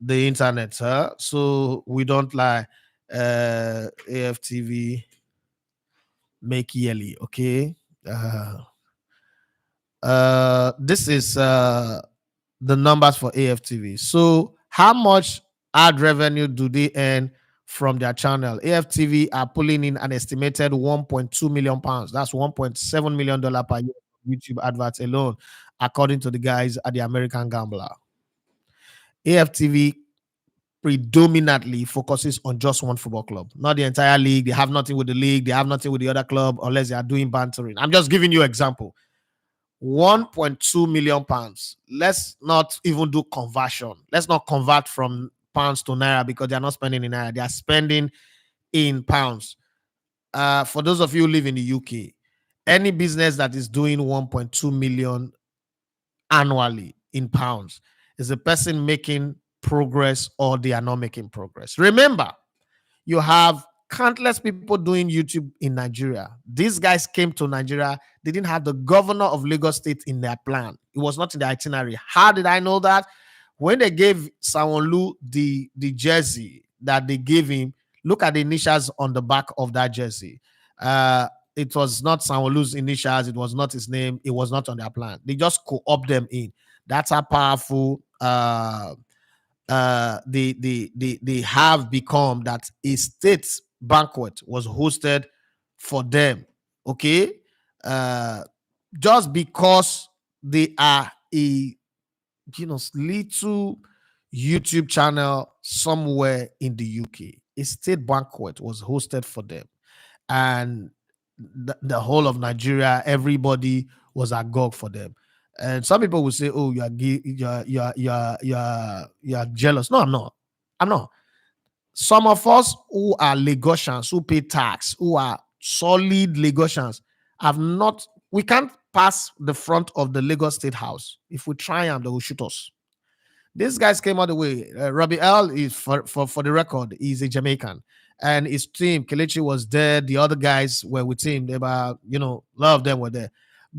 the internet, huh? So we don't lie. AFTV make yearly, okay? This is the numbers for AFTV. So how much ad revenue do they earn from their channel? AFTV are pulling in an estimated 1.2 million pounds. That's $1.7 million per year YouTube adverts alone, according to the guys at the American Gambler. AFTV predominantly focuses on just one football club, not the entire league. They have nothing with the league. They have nothing with the other club unless they are doing bantering. I'm just giving you an example. 1.2 million pounds. Let's not even do conversion. Let's not convert from pounds to naira because they are not spending in naira. They are spending in pounds. For those of you who live in the UK, any business that is doing 1.2 million annually in pounds is a person making progress or they are not making progress. Remember, you have countless people doing YouTube in Nigeria. These guys came to Nigeria. They didn't have the governor of Lagos State in their plan. It was not in the itinerary. How did I know that? When they gave Sanwo-Olu the jersey that they gave him, look at the initials on the back of that jersey. It was not Sanwo-Olu's initials. It was not his name. It was not on their plan. They just co-opt them in. That's how powerful they have become, that a state banquet was hosted for them. Okay, just because they are a little YouTube channel somewhere in the UK, a state banquet was hosted for them, and the whole of Nigeria, everybody was agog for them. And some people will say, "Oh, you're jealous." No, I'm not. I'm not. Some of us who are Lagosians, who pay tax, who are solid Lagosians, have not. We can't pass the front of the Lagos State House. If we try them, they will shoot us. These guys came all the way. Robbie L is for the record, he's a Jamaican, and his team, Kelechi, was there. The other guys were with him. They were, a lot of them were there.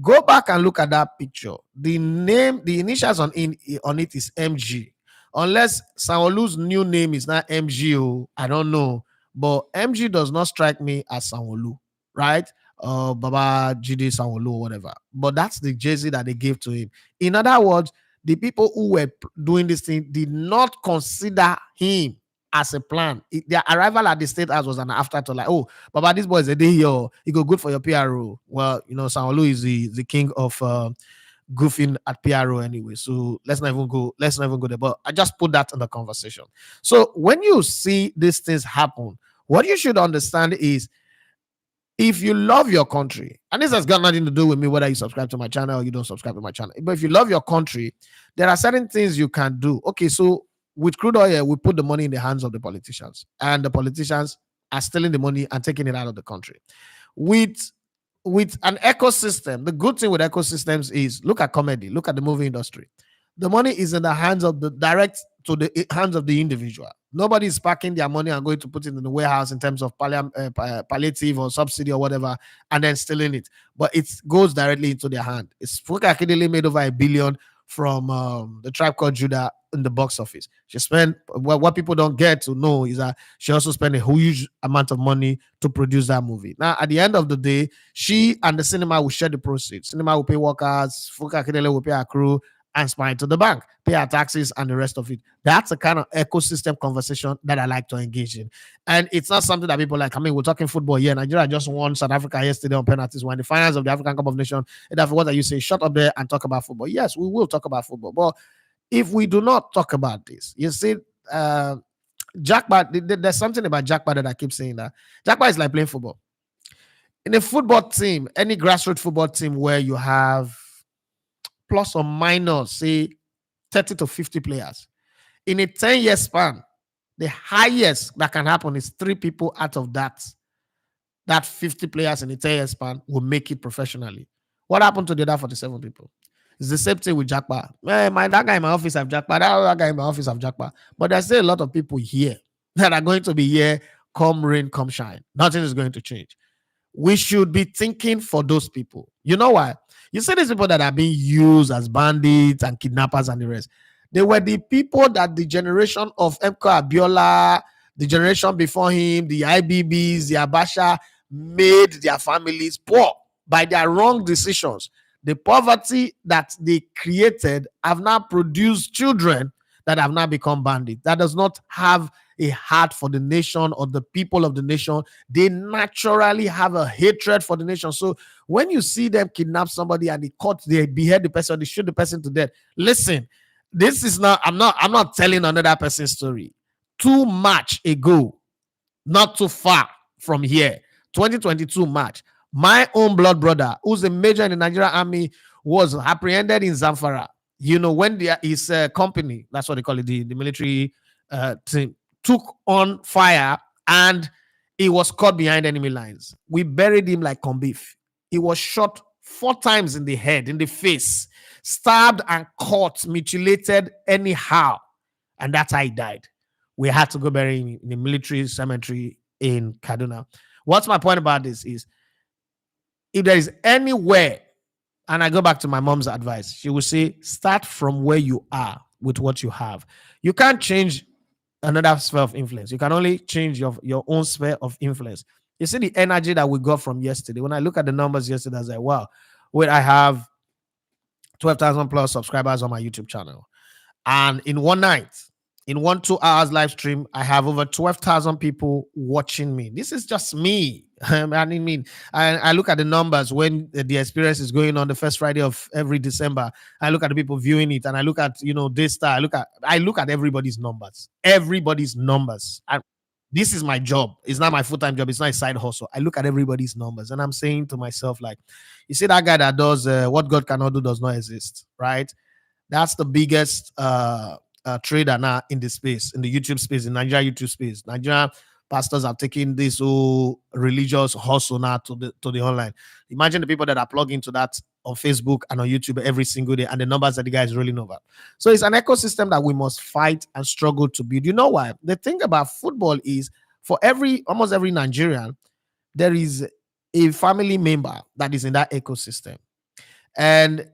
Go back and look at that picture. The name, the initials on it is MG. Unless Sanwo-Olu's new name is not MG, I don't know. But MG does not strike me as Sanwo-Olu, right? Baba Jide Sanwo-Olu or whatever. But that's the jersey that they gave to him. In other words, the people who were doing this thing did not consider him as a plan. Their arrival at the state house was an afterthought. Like, oh, Baba, this boy is a day here. He go good for your PRO. Well, Sanwo-Olu is the king of goofing at PRO anyway. So let's not even go there. But I just put that in the conversation. So when you see these things happen, what you should understand is, if you love your country, and this has got nothing to do with me whether you subscribe to my channel or you don't subscribe to my channel, but if you love your country, there are certain things you can do. Okay, so with crude oil, we put the money in the hands of the politicians, and the politicians are stealing the money and taking it out of the country. With an ecosystem, the good thing with ecosystems is, look at comedy, look at the movie industry. The money is in the hands of the hands of the individual. Nobody is packing their money and going to put it in the warehouse in terms of palliative or subsidy or whatever, and then stealing it. But it goes directly into their hand. It's Akindele made over $1 billion from the Tribe Called Judah in the box office. She spent what people don't get to know is that she also spent a huge amount of money to produce that movie. Now, at the end of the day, she and the cinema will share the proceeds. Cinema will pay workers, Fuka Akindele will pay her crew, and spine to the bank, pay our taxes, and the rest of it. That's the kind of ecosystem conversation that I like to engage in. And it's not something that people like. I mean, we're talking football here. Nigeria just won South Africa yesterday on penalties. When the finals of the African Cup of Nations, what are you saying? Shut up there and talk about football. Yes, we will talk about football. But if we do not talk about this, you see, Jackpot, there's something about Jackpot that I keep saying that Jackpot is like playing football. In a football team, any grassroots football team where you have plus or minus, say, 30 to 50 players, in a 10-year span, the highest that can happen is 3 people out of that 50 players in a 10-year span will make it professionally. What happened to the other 47 people? It's the same thing with Jackpot. That guy in my office have Jackpot. That guy in my office have Jackpot. But there's still a lot of people here that are going to be here come rain, come shine. Nothing is going to change. We should be thinking for those people. You know why? You see these people that are being used as bandits and kidnappers and the rest. They were the people that the generation of Emko Abiola, the generation before him, the IBBs, the Abasha, made their families poor by their wrong decisions. The poverty that they created have now produced children that have now become bandits. That does not have a heart for the nation or the people of the nation. They naturally have a hatred for the nation. So when you see them kidnap somebody and they behead the person, they shoot the person to death. Listen, this is not, I'm not telling another person's story. Too much ago, not too far from here, 2022 March, my own blood brother, who's a major in the Nigerian army, was apprehended in Zamfara. You know, when his company, that's what they call it, the military team, took on fire and he was caught behind enemy lines. We buried him like corned beef. He was shot 4 times in the head, in the face, stabbed and cut, mutilated anyhow. And that's how he died. We had to go bury him in the military cemetery in Kaduna. What's my point about this is, if there is anywhere, and I go back to my mom's advice, she will say, start from where you are with what you have. You can't change another sphere of influence. You can only change your own sphere of influence. You see the energy that we got from yesterday. When I look at the numbers yesterday, I was like, wow, wait, I have 12,000 plus subscribers on my YouTube channel. And in one night, in 2 hours live stream, I have over 12,000 people watching me. This is just me. I look at the numbers when the experience is going on the first Friday of every December. I look at the people viewing it, and I look at Daystar. I look at everybody's numbers. This is my job. It's not my full-time job. It's not a side hustle. I look at everybody's numbers, and I'm saying to myself, like, you see that guy that does what God cannot do does not exist, right? That's the biggest trader now in the space, in the YouTube space, in Nigeria YouTube space. Nigerian pastors have taken this whole religious hustle now to the online. Imagine the people that are plugged into that on Facebook and on YouTube every single day, and the numbers that the guy is rolling over. So it's an ecosystem that we must fight and struggle to build. You know why? The thing about football is, for almost every Nigerian, there is a family member that is in that ecosystem. And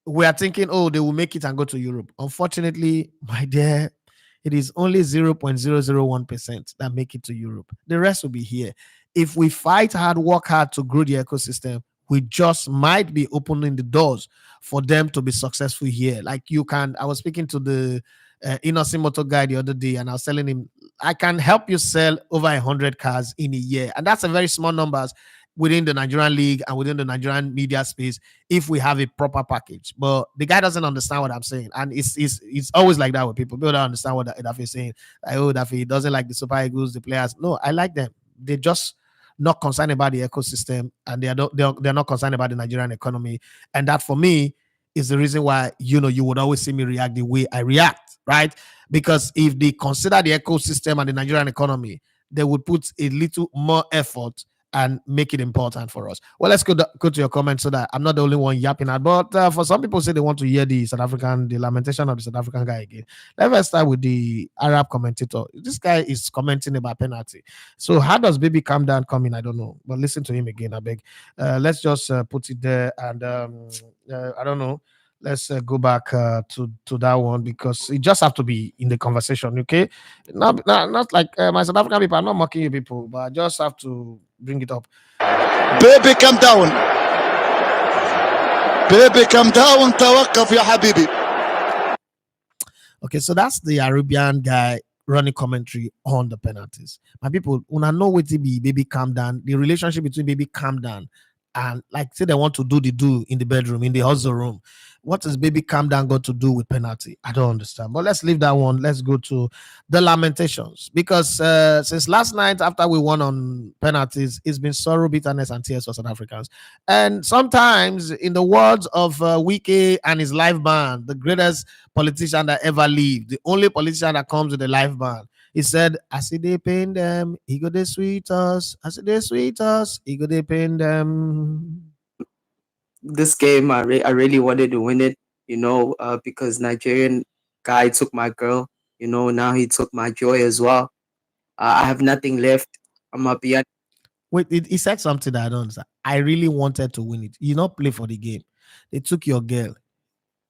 we are thinking, oh, they will make it and go to Europe. Unfortunately, my dear, it is only 0.001% that make it to Europe. The rest will be here. If we fight hard, work hard to grow the ecosystem, we just might be opening the doors for them to be successful here. Like I was speaking to the Innocent Motor guy the other day, and I was telling him, I can help you sell over 100 cars in a year. And that's a very small numbers within the Nigerian league and within the Nigerian media space if we have a proper package. But the guy doesn't understand what I'm saying. And it's always like that with people. People don't understand what Daffy is saying. Like, oh, Daffy doesn't like the Super Eagles, the players. No, I like them. They're just not concerned about the ecosystem, and they're not concerned about the Nigerian economy. And that, for me, is the reason why, you would always see me react the way I react, right? Because if they consider the ecosystem and the Nigerian economy, they would put a little more effort and make it important for us. Well, let's go to your comments so that I'm not the only one yapping at. But for some people say they want to hear the lamentation of the South African guy again. Let's start with the Arab commentator. This guy is commenting about penalty. So how does baby calm down come in? I don't know. But listen to him again, I beg. Let's just put it there. And I don't know. let's go back to that one because it just have to be in the conversation, okay? Not like my South African people. I'm not mocking you people, but I just have to bring it up. بيبي كم داون بيبي كم داون توقف يا حبيبي. Okay, so that's the Arabian guy running commentary on the penalties. My people, una know what it be baby calm down. The relationship between baby calm down and like say they want to do the do in the bedroom, in the hustle room. What is baby calm down got to do with penalty? I don't understand. But let's leave that one. Let's go to the Lamentations because since last night after we won on penalties, it's been sorrow, bitterness, and tears for South Africans. And sometimes, in the words of Wike and his live band, the greatest politician that ever lived, the only politician that comes with a live band, he said, I see they pain them, he go they sweet us. I see they sweet us, he go they pain them. This game, I really wanted to win it, because Nigerian guy took my girl. Now he took my joy as well. I have nothing left. I'm happy. Wait, he said something that I don't understand. I really wanted to win it. You not play for the game. They took your girl.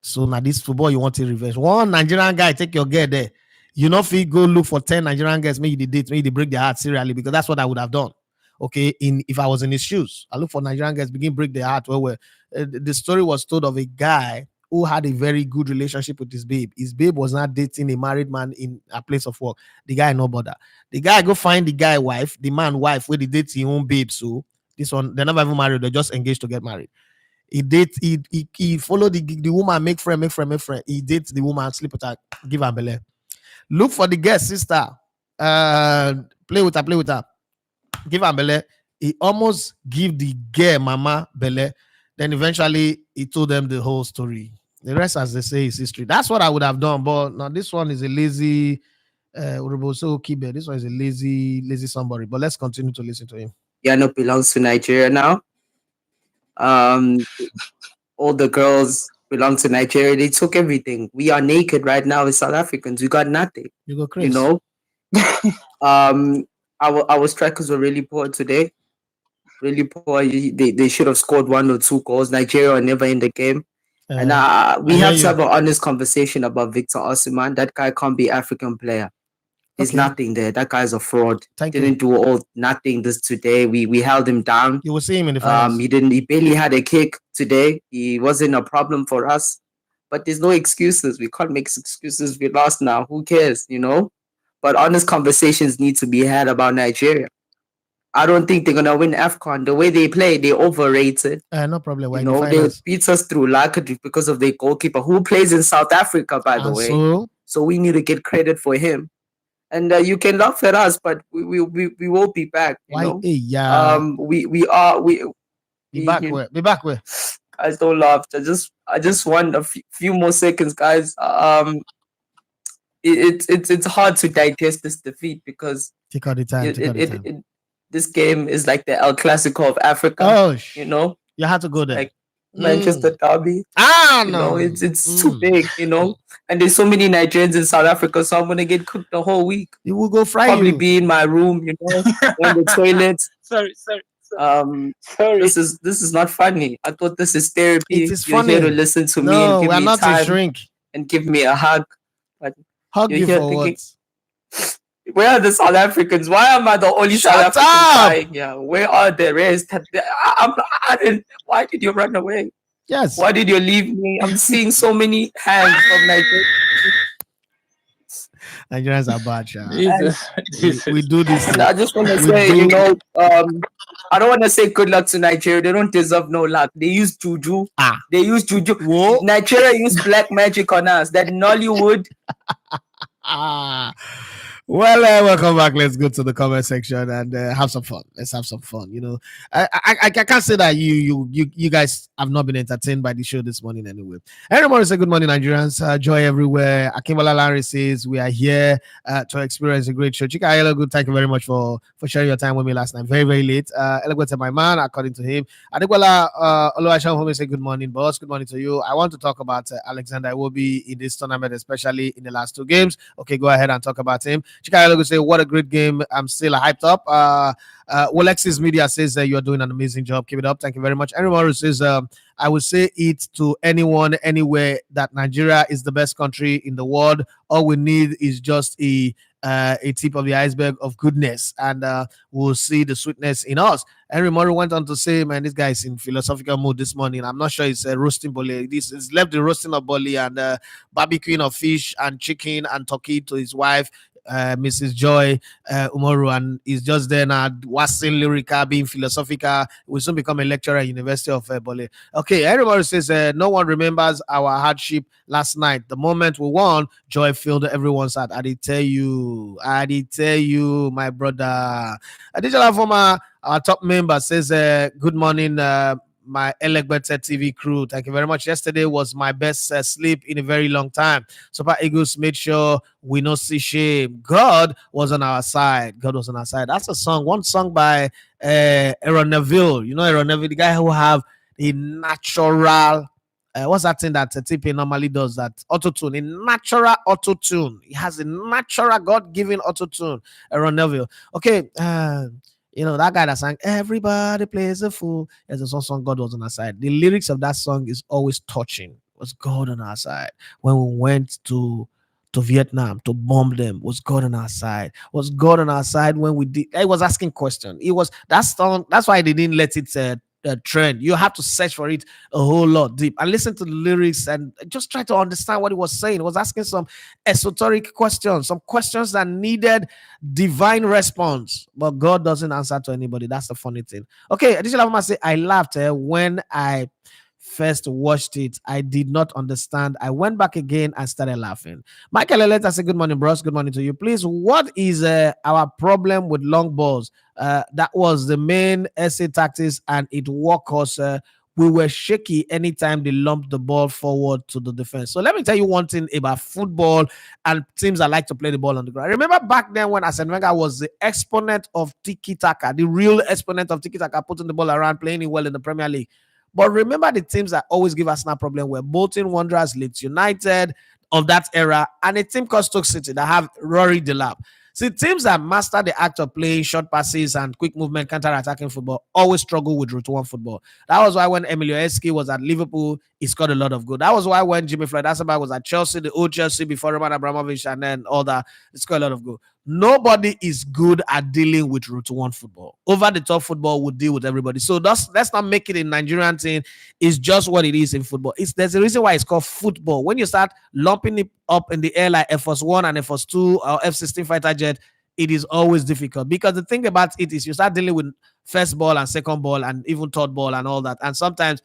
So now this football you want to revenge. One Nigerian guy take your girl there. You know if you go look for 10 Nigerian guys, maybe they date, maybe they break their heart serially because that's what I would have done. Okay, if I was in his shoes, I look for Nigerian guys begin break their heart. Well, the story was told of a guy who had a very good relationship with his babe. His babe was not dating a married man in a place of work. The guy no bother. The guy go find the guy wife, the man wife, where they date his own babe. So this one they're never even married. They're just engaged to get married. He date he follow the woman, make friend. He dates the woman, sleep with her, give her belly. Look for the girl sister. Play with her, give her belly. He almost give the girl mama belly. Then eventually he told them the whole story. The rest, as they say, is history. That's what I would have done. But now this one is a lazy this one is a lazy somebody. But let's continue to listen to him. Yano belongs to Nigeria now. All the girls belong to Nigeria. They took everything. We are naked right now as South Africans. We got nothing. You go crazy. Our strikers were really poor today. Really poor. They should have scored 1 or 2 goals. Nigeria are never in the game. And we have to have an honest conversation about Victor Osimhen. That guy can't be African player. There's nothing there. That guy's a fraud. Didn't do nothing this today. We held him down. You will see him in the finals. He barely had a kick today. He wasn't a problem for us. But there's no excuses. We can't make excuses. We lost now. Who cares, But honest conversations need to be had about Nigeria. I don't think they're gonna win AFCON. The way they play, they overrated. No problem. They beat us through luck because of their goalkeeper, who plays in South Africa, by the way. So we need to get credit for him. And you can laugh at us, but we will be back. We are. Be back where? Guys, don't laugh. I just want a few more seconds, guys. It's hard to digest this defeat because take all the time. This game is like the El Clasico of Africa. Oh, you had to go there. Like Manchester Derby. No. It's too big, And there's so many Nigerians in South Africa, so I'm gonna get cooked the whole week. It will go fry Probably you. be in my room, in the toilet. Sorry. This is not funny. I thought this is therapy. It is You're funny. here to listen to me and give we're me not time a shrink. and give me a hug. But hug you for what? Where are the South Africans? Why am I the only South African crying? Yeah, where are the rest? Why did you run away? Yes. Why did you leave me? I'm seeing so many hands from Nigeria. Nigerians are bad, we do this. And I just want to say, I don't want to say good luck to Nigeria. They don't deserve no luck. They use juju. They use juju. Whoa. Nigeria used black magic on us. That Nollywood. Well, welcome back. Let's go to the comment section and have some fun. Let's have some fun. I can't say that you guys have not been entertained by the show this morning anyway. Everybody say good morning, Nigerians. Joy everywhere. Ademola Larry says we are here to experience a great show. Chika Ayala, good. Thank you very much for sharing your time with me last night. Very, very late. Eloquent, my man, according to him. Ademola Oluwaseun say good morning, boss. Good morning to you. I want to talk about Alexander Iwobi in this tournament, especially in the last 2 games. Okay, go ahead and talk about him. Chikayalogo say, what a great game. I'm still hyped up. Alexis Media says that you're doing an amazing job. Keep it up. Thank you very much. Everyone who says, I would say it to anyone, anywhere, that Nigeria is the best country in the world. All we need is just a tip of the iceberg of goodness, and we'll see the sweetness in us. Henry Murray went on to say, man, this guy is in philosophical mood this morning. I'm not sure it's roasting boli. This is left the roasting of boli and barbecuing of fish and chicken and turkey to his wife, Mrs. Joy Umoru, and he's just there now, wasting lyrical, being philosophical. Will soon become a lecturer at University of Bole. Okay, everybody says no one remembers our hardship last night. The moment we won, joy filled everyone's heart. I did tell you, my brother. Additional former our top member says, good morning, my Elegbeted TV crew. Thank you very much. Yesterday was my best sleep in a very long time. Super Eagles made sure we not see shame. God was on our side. God was on our side. That's a song, one song by Aaron Neville. You know Aaron Neville, the guy who have a natural what's that thing that TP normally does? That auto tune, a natural auto tune. He has a natural God-given auto tune. Aaron Neville. Okay, you know that guy that sang "Everybody Plays a Fool." There's a song "God Was on Our Side." The lyrics of that song is always touching. Was God on our side when we went to Vietnam to bomb them? Was God on our side? Was God on our side when we did? I was asking question. It was that song. That's why they didn't let it trend. You have to search for it a whole lot deep and listen to the lyrics and just try to understand what he was saying. He was asking some esoteric questions, some questions that needed divine response, but God doesn't answer to anybody. That's the funny thing. Okay, additional, I must say I laughed when I first watched it. I did not understand. I went back again and started laughing. Michael Eleta said, good morning, bros. Good morning to you. Please, what is our problem with long balls? That was the main essay tactics, and it worked us. We were shaky anytime they lumped the ball forward to the defense. So let me tell you one thing about football and teams that like to play the ball on the ground. I remember back then when Arsene Wenger was the exponent of tiki-taka, the real exponent of tiki-taka, putting the ball around, playing it well in the Premier League. But remember, the teams that always give us that problem were Bolton Wanderers, Leeds United of that era, and a team called Stoke City that have Rory Delap. See, teams that master the act of playing short passes and quick movement, counter-attacking football always struggle with route one football. That was why when Emilio Eschi was at Liverpool, he scored a lot of goal. That was why when Jimmy Floyd Asaba was at Chelsea, the old Chelsea before Roman Abramovich and then all that, he scored a lot of goal. Nobody is good at dealing with route one football. Over the top football would deal with everybody. So let's not make it a Nigerian thing. It's just what it is in football. There's a reason why it's called football. When you start lumping it up in the air like Air Force One and Air Force Two or F-16 fighter jet, it is always difficult because the thing about it is you start dealing with first ball and second ball and even third ball and all that. And sometimes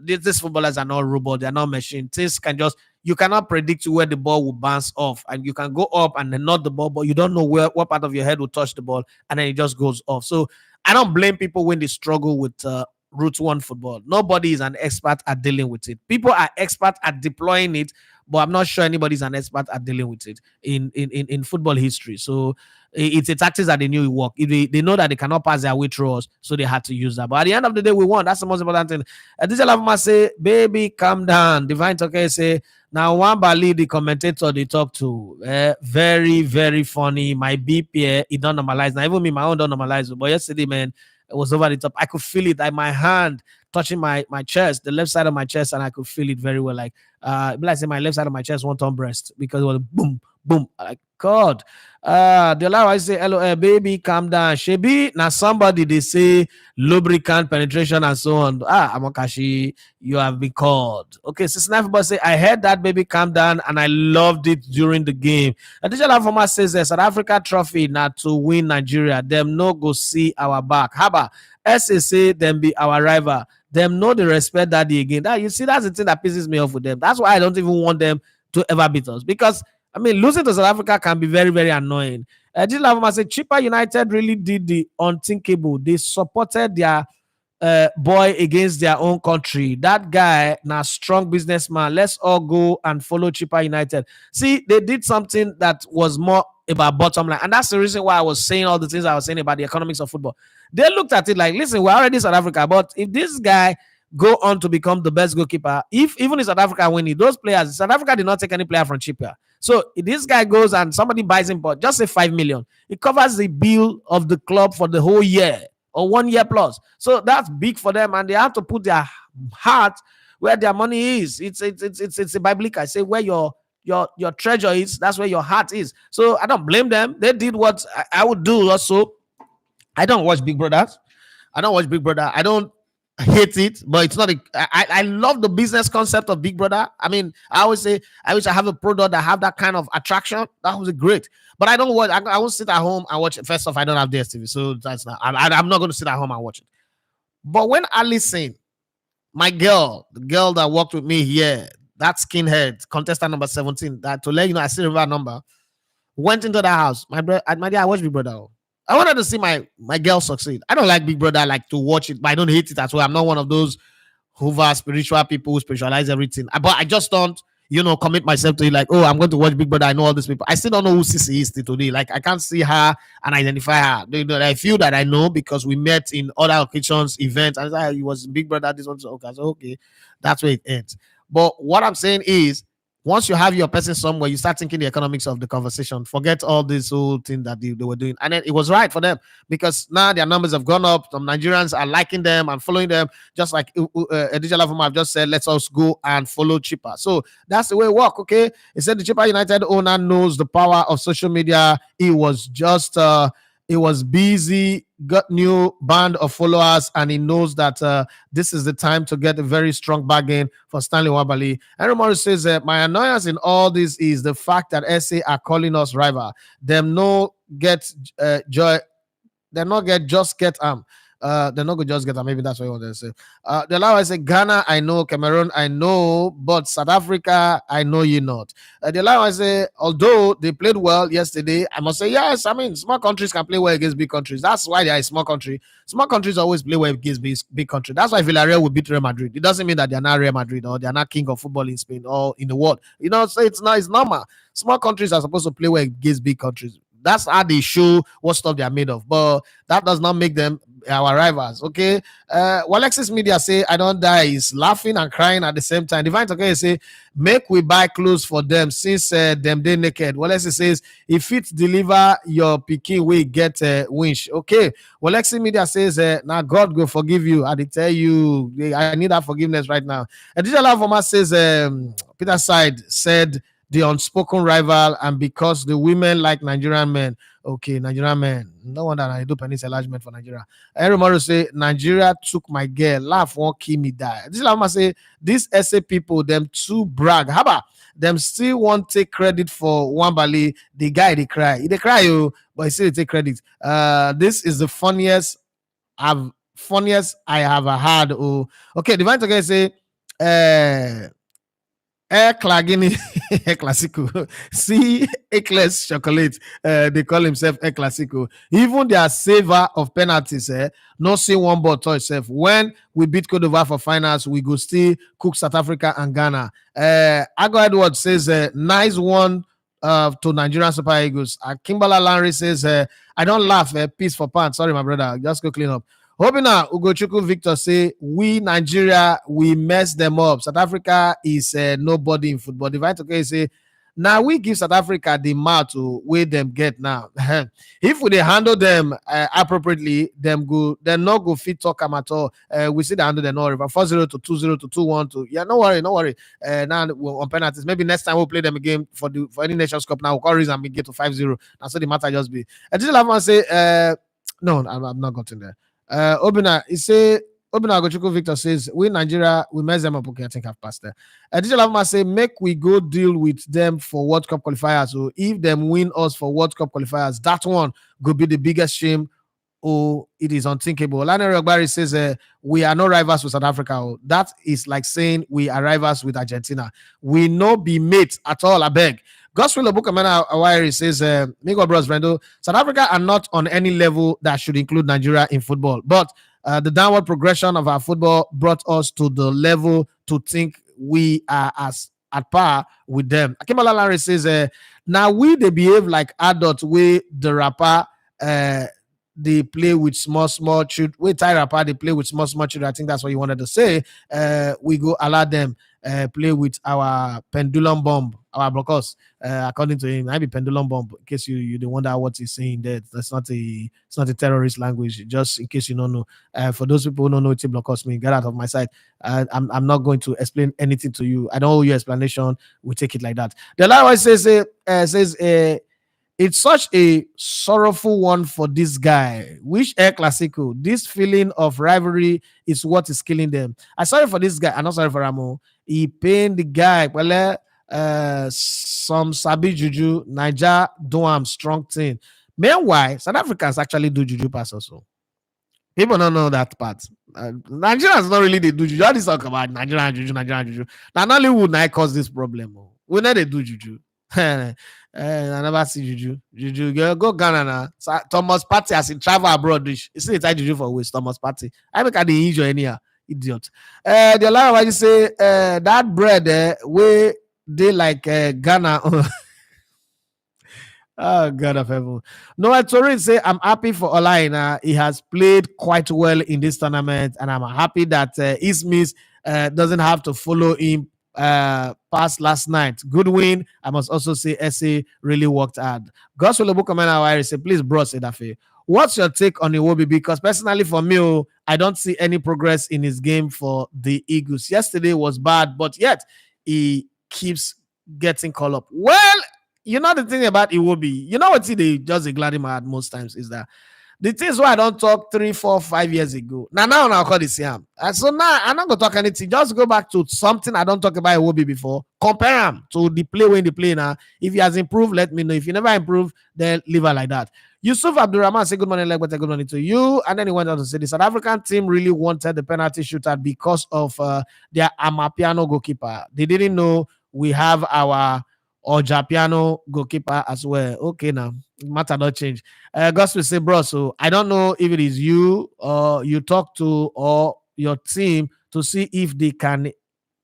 these footballers are not robots, they're not machine. Things can just, you cannot predict where the ball will bounce off, and you can go up and then not the ball, but you don't know what part of your head will touch the ball, and then it just goes off. So I don't blame people when they struggle with route one football. Nobody is an expert at dealing with it. People are expert at deploying it, but I'm not sure anybody's an expert at dealing with it in football history. So it's a tactics that they knew it worked. They know that they cannot pass their way through us, so they had to use that. But at the end of the day, we won. That's the most important thing. This must say, baby, calm down. Divine Toke say, now one Bali, the commentator they talk to, very, very funny. My beep here, it don't normalize. Now even me, my own don't normalize. But yesterday, man, it was over the top. I could feel it, like my hand touching my chest, the left side of my chest, and I could feel it very well. Like I say my left side of my chest won't on breast because it was boom, boom. Like God. The allow I say, hello, baby, calm down. Shebi, now somebody they say lubricant penetration and so on. Amokashi, you have been called. Okay, so Sniper say, I heard that, baby, calm down, and I loved it during the game. Additional Informer says, South Africa trophy not to win Nigeria. Them no go see our back. Haba, SSA, them be our rival. Them know the respect that they again. That you see, that's the thing that pisses me off with them. That's why I don't even want them to ever beat us, because I mean, losing to South Africa can be very, very annoying. I say, Chippa United really did the unthinkable. They supported their boy against their own country. That guy, now strong businessman. Let's all go and follow Chippa United. See, they did something that was more about bottom line. And that's the reason why I was saying all the things I was saying about the economics of football. They looked at it like, listen, we're already South Africa, but if this guy go on to become the best goalkeeper, if even in South Africa winning, those players, South Africa did not take any player from Chippa. So this guy goes and somebody buys him, but just say 5 million. It covers the bill of the club for the whole year or 1 year plus. So that's big for them, and they have to put their heart where their money is. It's a biblical. I say where your treasure is, that's where your heart is. So I don't blame them. They did what I would do also. I don't watch Big Brother. I don't watch Big Brother. I don't hate it, but it's not I love the business concept of Big Brother. I mean, I always say I wish I have a product that have that kind of attraction. That was great. But I don't watch. I won't sit at home and watch it. First off, I don't have DSTV, so that's not. I'm not going to sit at home and watch it. But when Alison, my girl, the girl that worked with me here, that skinhead contestant number 17, that to let you know, I still remember her number, went into that house. My brother, my dear, I watched Big Brother. I wanted to see my girl succeed. I don't like Big Brother, I like to watch it, but I don't hate it as well. I'm not one of those Hoover spiritual people who spiritualize everything. But I just don't, commit myself to it. Like, oh, I'm going to watch Big Brother. I know all these people. I still don't know who Sissy is till today. Like, I can't see her and identify her. I feel that I know because we met in other occasions, events, and I he was Big Brother. This one, so okay, so okay, that's where it ends. But what I'm saying is, once you have your person somewhere, you start thinking the economics of the conversation. Forget all this whole thing that they were doing. And then it was right for them because now their numbers have gone up. Some Nigerians are liking them and following them, just like Edija Lavuma have just said, let's us go and follow Chipper. So that's the way it works, okay? He said the Chipper United owner knows the power of social media. He was just... he was busy, got new band of followers, and he knows that this is the time to get a very strong bargain for Stanley Wabali. Henry Morris says, my annoyance in all this is the fact that SA are calling us rival. Them no get joy. They not get just get they're not going to just get them. Maybe that's what you want to say. The law I say Ghana, I know, Cameroon, I know, but South Africa, I know you not. The law I say, although they played well yesterday, I must say yes. I mean, small countries can play well against big countries. That's why they are a small country. Small countries always play well against big country. That's why Villarreal will beat Real Madrid. It doesn't mean that they are not Real Madrid or they are not king of football in Spain or in the world. So it's not. It's normal. Small countries are supposed to play well against big countries. That's how they show what stuff they are made of. But that does not make them our rivals. Okay. Alexis Media say I don't die is laughing and crying at the same time. Divine okay say make we buy clothes for them since them they naked. Alexis says if it deliver your pikin we get a winch. Okay. Alexis Media says now God will forgive you. I tell you I need that forgiveness right now. And Digital Lavoma says Peter Side said the unspoken rival, and because the women like Nigerian men. Okay, Nigerian men. No wonder I do penis enlargement for Nigeria. Henry Morris say Nigeria took my girl. Laugh won't kill me die. This Lama say these SA people them too brag. How about them still won't take credit for Wambali? The guy they cry. They cry you, but he still take credit. This is the funniest I have had. Oh, okay. Divine Together say Air Clagini Air Classico. See Eclair's chocolate. They call himself Air Classico. Even their saver of penalties, not see one ball touch itself. When we beat Cote d'Ivoire for finals, we go still cook South Africa and Ghana. Ago Edwards says nice one to Nigerian Super Eagles. Kimbala Lanry says I don't laugh. Peace for pants. Sorry, my brother. Just go clean up. Hobina Ugochukwu Victor say we Nigeria we mess them up. South Africa is nobody in football. Divine okay say now we give South Africa the mouth to where them get now. If we handle them appropriately, them go they're not go fit talk them at all. We see the handle them all 4-0 to 2-0 to 2-1 to no worry. Now we're on penalties. Maybe next time we'll play them again for any Nations Cup. Now we'll call reason we get to 5-0. Now so the matter just be. I just have to say no, I'm not gotten there. Obina, he say Obina Agochukwu Victor says we Nigeria we mess them up. Okay, I think I've passed there. Digital Lavuma say make we go deal with them for World Cup qualifiers. So if them win us for World Cup qualifiers, that one could be the biggest shame. Oh, it is unthinkable. Lana Rogbari says we are no rivals with South Africa. Oh, that is like saying we are rivals with Argentina. We no be mates at all. I beg. Gospel Obukamena Awari says, Migo Bros Brendo, South Africa are not on any level that should include Nigeria in football. But the downward progression of our football brought us to the level to think we are as at par with them. Akimala Larry says, now they behave like adults where the rapper they play with small children. We tie rapper, they play with small children. I think that's what you wanted to say. We go allow them. play with our pendulum bomb, our brokers. According to him, I be pendulum bomb. In case you don't wonder what he's saying there, it's not a terrorist language. Just in case you don't know, for those people who don't know what blockers mean, get out of my sight. I'm not going to explain anything to you. I don't owe you explanation. We take it like that. The other says it's such a sorrowful one for this guy. Which Air Classico, this feeling of rivalry is what is killing them. I'm sorry for this guy. I'm not sorry for Ramo. He paid the guy. Well, some Sabi Juju, Niger do strong thing. Meanwhile, South Africans actually do Juju pass also. People don't know that part. Nigerians not really they do Juju. All this talk about Nigerian Juju. Now, Nollywood now cause this problem. We know they do Juju. I never see Juju. Juju, go Ghana now. So, Thomas Party has in travel abroad. You see the type Juju for West Thomas Party. I make the injure anyhow. Idiot. The line why you say that bread where they like Ghana. Oh God of heaven. Noah Torin say I'm happy for Olaina. He has played quite well in this tournament, and I'm happy that Ismis doesn't have to follow him past last night. Good win. I must also say SA really worked hard. Gospel Obukamena say, please, bro, Sedafe. What's your take on Iwobi? Because personally, for me, I don't see any progress in his game for the Eagles. Yesterday was bad, but yet he keeps getting called up. Well, you know the thing about Iwobi, you know what they just glad him at most times is that the things why I don't talk 3, 4, 5 years ago. Now I'll call this Siam. And so now I'm not gonna talk anything. Just go back to something I don't talk about Iwobi before. Compare him to the play when they play now. If he has improved, let me know. If he never improved, then leave her like that. Yusuf Abdurrahman say good morning, like good morning to you. And then he went on to say the South African team really wanted the penalty shootout because of their Amapiano goalkeeper. They didn't know we have our Japiano goalkeeper as well. Okay, now matter not change. Gospel say, bro, so I don't know if it is you or you talk to or your team to see if they can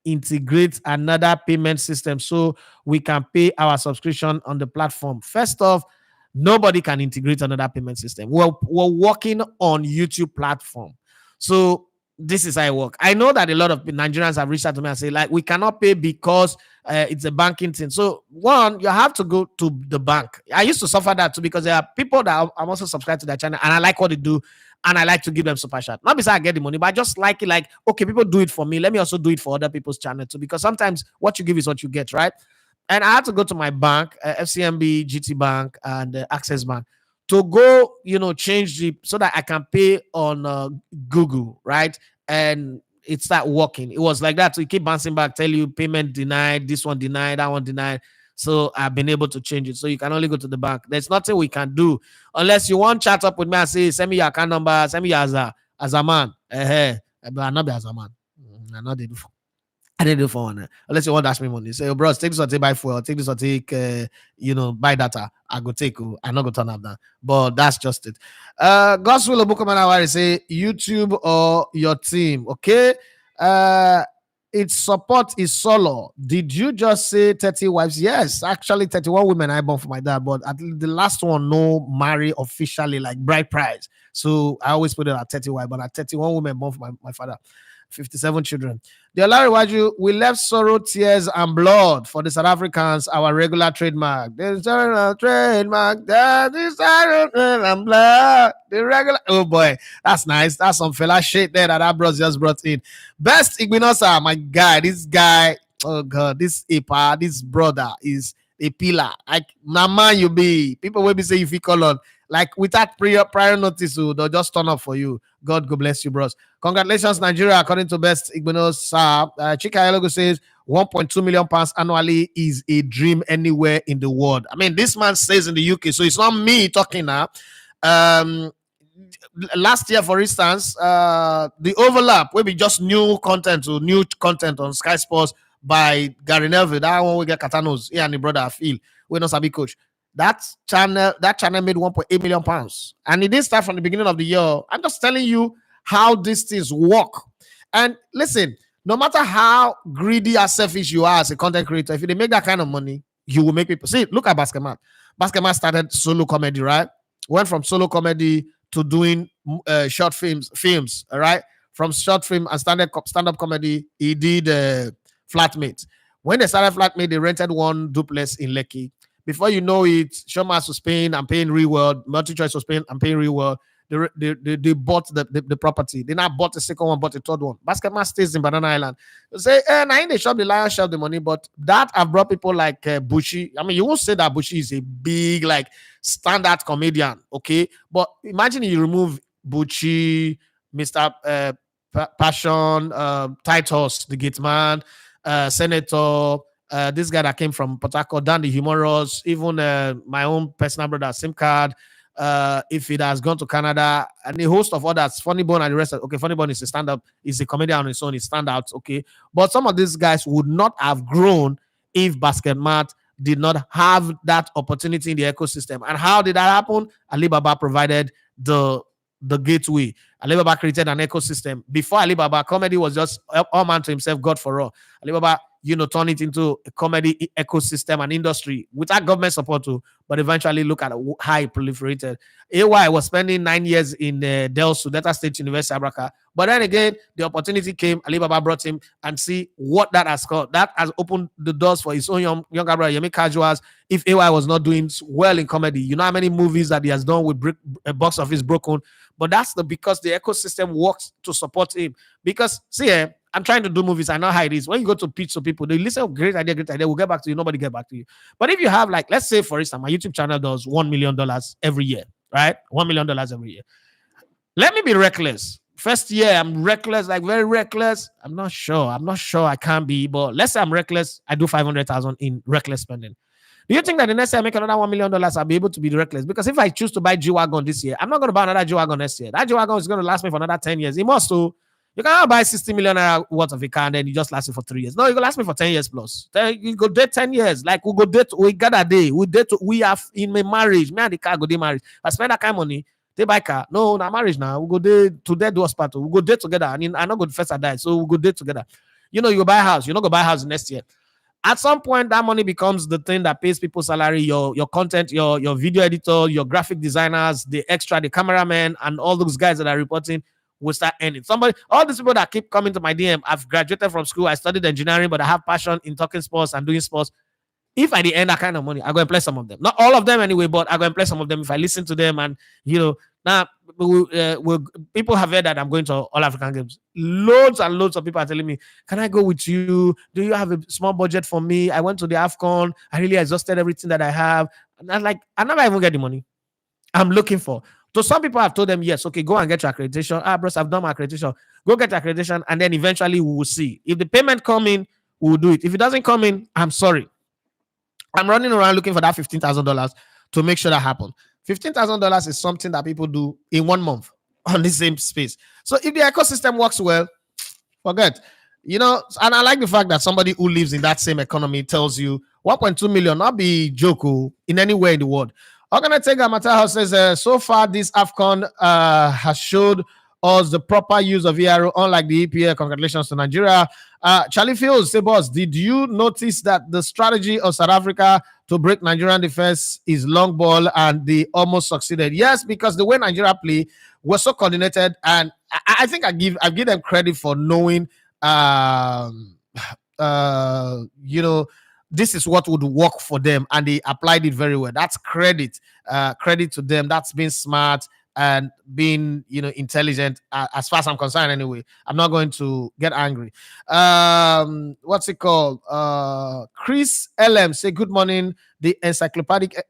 integrate another payment system so we can pay our subscription on the platform. First off, nobody can integrate another payment system. We're working on YouTube platform. So this is how it works. I know that a lot of Nigerians have reached out to me and say, like, we cannot pay because it's a banking thing. So one, you have to go to the bank. I used to suffer that too because there are people that I'm also subscribed to their channel and I like what they do and I like to give them super chat. Not because I get the money, but I just like it. Like, okay, people do it for me. Let me also do it for other people's channel too, because sometimes what you give is what you get, right? And I had to go to my bank, FCMB, GT Bank, and Access Bank to go, change the so that I can pay on Google, right? And it start working. It was like that. So you keep bouncing back, tell you payment denied, this one denied, that one denied. So I've been able to change it. So you can only go to the bank. There's nothing we can do unless you want chat up with me and say, send me your account number, send me as a man. But I'm not as a man. I'm not the before. I didn't do for one. Unless you want to ask me money. Say, bro, take this or take buy fuel, take this or take, buy data. I go take, I'm not going to turn up that. But that's just it. Gospel Obukamana say, YouTube or your team, okay? Its support is solo. Did you just say 30 wives? Yes, actually 31 women I born for my dad, but at the last one, no marry officially, like bride price. So I always put it at 30 wives, but at 31 women born for my father. 57 children. The Olari Waju, we left sorrow, tears, and blood for the South Africans, our regular trademark. The sorrow trademark, that is sorrow and blood. The regular. Oh boy, that's nice. That's some fella shit there that bros just brought in. Best Igwinosa, my guy. This guy, oh god, this Ipa, this brother is a pillar. Like, na man you be. People will be saying if you call on. Like without prior notice, they'll just turn up for you. God bless you, bros. Congratulations, Nigeria. According to Best Igbonos, Chika Elogo says 1.2 million pounds annually is a dream anywhere in the world. I mean, this man stays in the UK, so it's not me talking now. Last year, for instance, the overlap where we just new content on Sky Sports by Gary Neville. That one we get Katanos, he and the brother Phil. We're not Sabi coach. That channel made 1.8 million pounds, and it didn't start from the beginning of the year. I'm just telling you how these things work. And listen, no matter how greedy or selfish you are as a content creator, if you make that kind of money, you will make people see. Look at Basketman. Basketman started solo comedy, right? Went from solo comedy to doing short films, all right? From short film and stand-up comedy, he did flatmates. When they started flatmate, they rented one duplex in Lekki. Before you know it, Showmas was paying and paying real world. Multi-choice was paying and paying real world. They bought the property. They now bought the second one, bought the third one. Basketball stays in Banana Island. They say, now in the shop, the lion shop the money, but that have brought people like Bushi. I mean, you won't say that Bushi is a big, like, standard comedian, okay? But imagine you remove Bushi, Mr. Passion, Titus, the gate man, Senator, this guy that came from Port Harcourt, Dan the humorous, even my own personal brother, SIM card. If it has gone to Canada, and a host of others, Funny Bone and the rest. Okay, Funny Bone is a stand-up, is a comedian on his own, is standouts. Okay, but some of these guys would not have grown if Basketmat did not have that opportunity in the ecosystem. And how did that happen? Alibaba provided the gateway. Alibaba created an ecosystem. Before Alibaba, comedy was just all man to himself, God for all. Alibaba, turn it into a comedy ecosystem and industry without government support too, but eventually look at how it proliferated. AY was spending 9 years in Delsu, Delta State University, Abraka. But then again, the opportunity came. Alibaba brought him, and see what that has caused. That has opened the doors for his own younger brother, Yemi Casuals. If AY was not doing well in comedy, you know how many movies that he has done with box office broken. But that's because the ecosystem works to support him. Because, see, I'm trying to do movies. I know how it is. When you go to pitch to people, they listen, great idea, we'll get back to you. Nobody get back to you. But if you have, like, let's say, for instance, my YouTube channel does $1 million every year, right? $1 million every year. Let me be reckless. First year, I'm reckless, like very reckless. I'm not sure I can be, but let's say I'm reckless. I do 500,000 in reckless spending. Do you think that the next year I make another $1 million, I'll be able to be reckless? Because if I choose to buy G-Wagon this year, I'm not going to buy another G-Wagon next year. That G-Wagon is going to last me for another 10 years. It must. So you cannot buy 60 million worth of a car and then you just last it for 3 years. No, you can last me for 10 years plus. You go date 10 years. Like we go date, we got a day. We have in my marriage. Me and the car go date marriage. I spend that kind of money. They buy car. No, not marriage now. We go date to dead do hospital. We go date together. I mean, I'm not going to first I die. So we go date together. You go buy a house. You're not going to buy a house next year. At some point, that money becomes the thing that pays people's salary, your content, your video editor, your graphic designers, the extra, the cameraman, and all those guys that are reporting will start earning. All these people that keep coming to my DM, I've graduated from school, I studied engineering, but I have passion in talking sports and doing sports. If I didn't earn that kind of money, I go and play some of them. Not all of them anyway, but I go and play some of them if I listen to them. And, now people have heard that I'm going to all African games. Loads and loads of people are telling me, can I go with you? Do you have a small budget for me? I went to the AFCON. I really exhausted everything that I have. And I'm like, I never even get the money I'm looking for. So some people have told them, yes, okay, go and get your accreditation. Bros, I've done my accreditation. Go get your accreditation, and then eventually we will see. If the payment come in, we will do it. If it doesn't come in, I'm sorry. I'm running around looking for that $15,000 to make sure that happens. $15,000 is something that people do in 1 month on the same space. So if the ecosystem works well, forget. And I like the fact that somebody who lives in that same economy tells you 1.2 million, not be joke in anywhere in the world. Oganetega Mataho says, so far this AFCON has showed us the proper use of ERO, unlike the EPA. Congratulations to Nigeria. Charlie Fields, say, boss, did you notice that the strategy of South Africa to break Nigerian defense is long ball, and they almost succeeded? Yes, because the way Nigeria play was so coordinated, and I think I give them credit for knowing, this is what would work for them, and they applied it very well. That's credit to them. That's being smart and being intelligent, as far as I'm concerned. Anyway, I'm not going to get angry. What's it called? Chris LM say good morning. The encyclopedic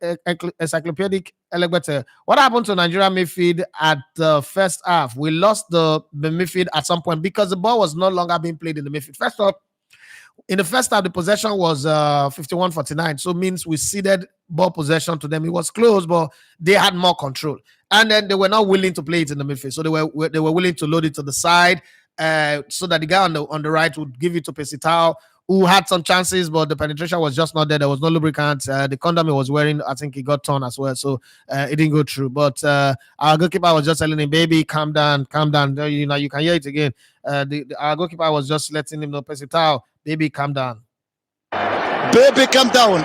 Elegbete. What happened to Nigeria midfield at the first half? We lost the midfield at some point because the ball was no longer being played in the midfield. First off, in the first half, the possession was 51-49. So means we ceded ball possession to them. It was close, but they had more control. And then they were not willing to play it in the midfield. So they were willing to load it to the side so that the guy on the right would give it to Pesitao, who had some chances, but the penetration was just not there. There was no lubricant. The condom he was wearing, I think he got torn as well. So it didn't go through. But our goalkeeper was just telling him, baby, calm down. You can hear it again. Our goalkeeper was just letting him know, Pesitao, baby, calm down. Baby, calm down.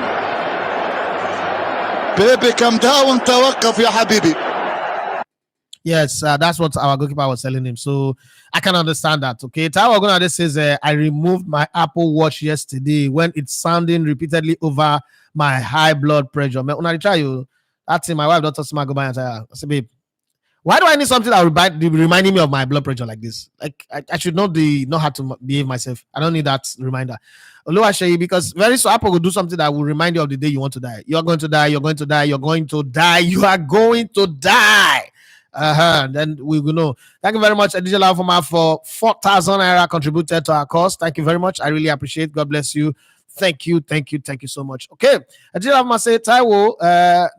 Baby, calm down. توقف يا حبيبي. Yes, that's what our goalkeeper was telling him. So I can understand that. Okay, Taiwo Ogunade says, I removed my Apple Watch yesterday when it's sounding repeatedly over my high blood pressure. Man, una dey try you. That's it. My wife don't touch my go buy and say, I say, babe, why do I need something that will be reminding me of my blood pressure like this? Like I should know how to behave myself. I don't need that reminder. Oluwaseyi, because very soon Apple will do something that will remind you of the day you want to die. You're going to die. You're going to die. You're going to die. You are going to die. Then we will know. Thank you very much, Adija Lavoma, for 4,000 naira contributed to our cause. Thank you very much. I really appreciate. God bless you. Thank you so much. Okay, Adija Lavoma say, Taiwo,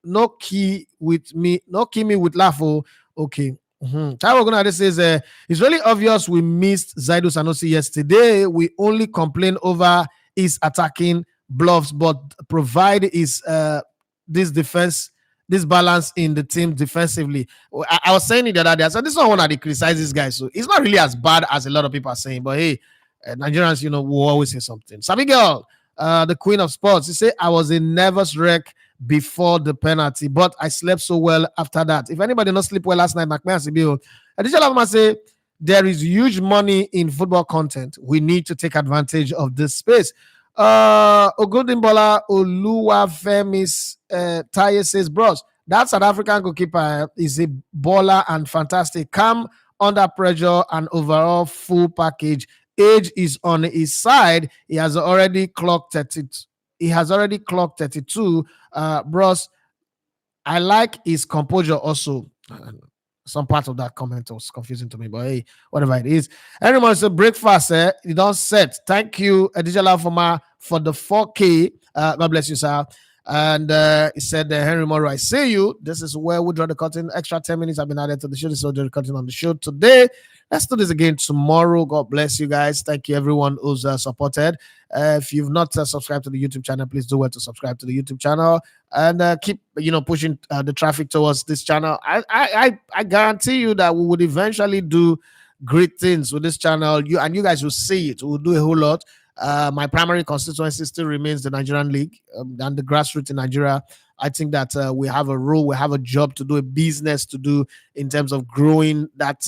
no key with me, no key me with laugh. Oh, okay. Taiwo Gunade says, it's really obvious we missed Zaidu Sanusi yesterday. We only complain over his attacking bluffs, but provide his this defense, this balance in the team defensively. I was saying it the other day. So this is not one that they criticize this guy. So it's not really as bad as a lot of people are saying. But hey, Nigerians, will always say something. Sabi girl, the queen of sports, he said, I was a nervous wreck before the penalty, but I slept so well after that. If anybody not sleep well last night, Additional say there is huge money in football content. We need to take advantage of this space. Ogundimbola Oluwafemi's Taye says, bros, that South African goalkeeper is a baller and fantastic. Calm under pressure and overall full package. Age is on his side. He has already clocked 30. He has already clocked 32. Bros, I like his composure also. Some part of that comment was confusing to me, but hey, whatever it is. Everyone say breakfast, you don't set. Thank you, Adijala Foma, for the 4K. God bless you, sir. And he said, Henry Morrow, I see you. This is where we draw the curtain. Extra 10 minutes have been added to the show. This is the curtain on the show today. Let's do this again tomorrow. God bless you guys. Thank you, everyone who's supported. If you've not subscribed to the YouTube channel, please do well to subscribe to the YouTube channel and keep pushing the traffic towards this channel. I guarantee you that we would eventually do great things with this channel. You guys will see it. We'll do a whole lot. My primary constituency still remains the Nigerian League and the grassroots in Nigeria. I think that we have a role, we have a job to do, a business to do in terms of growing that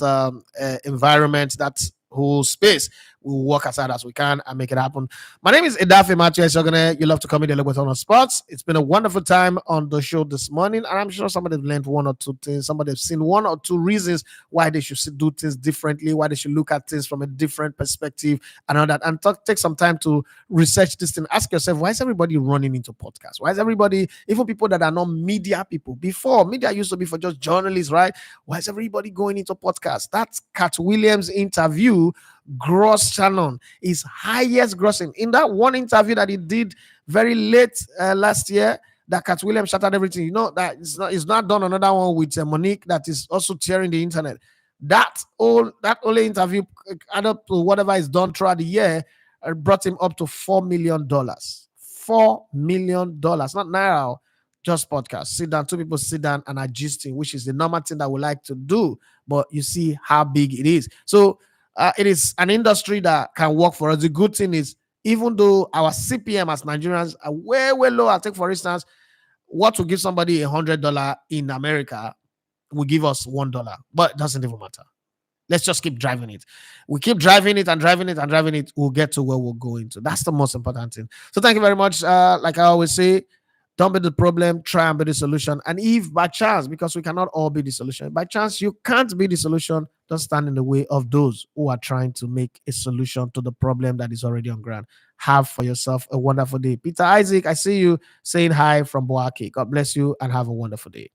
environment, that whole space. We'll work as hard as we can and make it happen. My name is Edafe Matthew Esogene. You love to come in the with on sports. It's been a wonderful time on the show this morning, and I'm sure somebody learned one or two things. Somebody have seen one or two reasons why they should do things differently, why they should look at things from a different perspective, and all that. And take some time to research this thing. Ask yourself, why is everybody running into podcasts? Why is everybody, even people that are not media people, before media used to be for just journalists, right? Why is everybody going into podcasts? That's Cat Williams' interview gross channel is highest grossing in that one interview that he did very late last year. That Cat Williams shattered everything. That it's not done another one with Monique that is also tearing the internet. That only interview add up to whatever is done throughout the year brought him up to $4 million. $4 million, not naira. Just podcast. Sit down, two people sit down and are gisting, which is the normal thing that we like to do. But you see how big it is. So it is an industry that can work for us. The good thing is, even though our CPM as Nigerians are way, way low, I take for instance, what will give somebody $100 in America will give us $1, but it doesn't even matter. Let's just keep driving it. We keep driving it and driving it and driving it. We'll get to where we're going to. That's the most important thing. So thank you very much. Like I always say, don't be the problem, try and be the solution. And if by chance, because we cannot all be the solution, by chance you can't be the solution, don't stand in the way of those who are trying to make a solution to the problem that is already on ground. Have for yourself a wonderful day. Peter Isaac, I see you saying hi from Boaki. God bless you and have a wonderful day.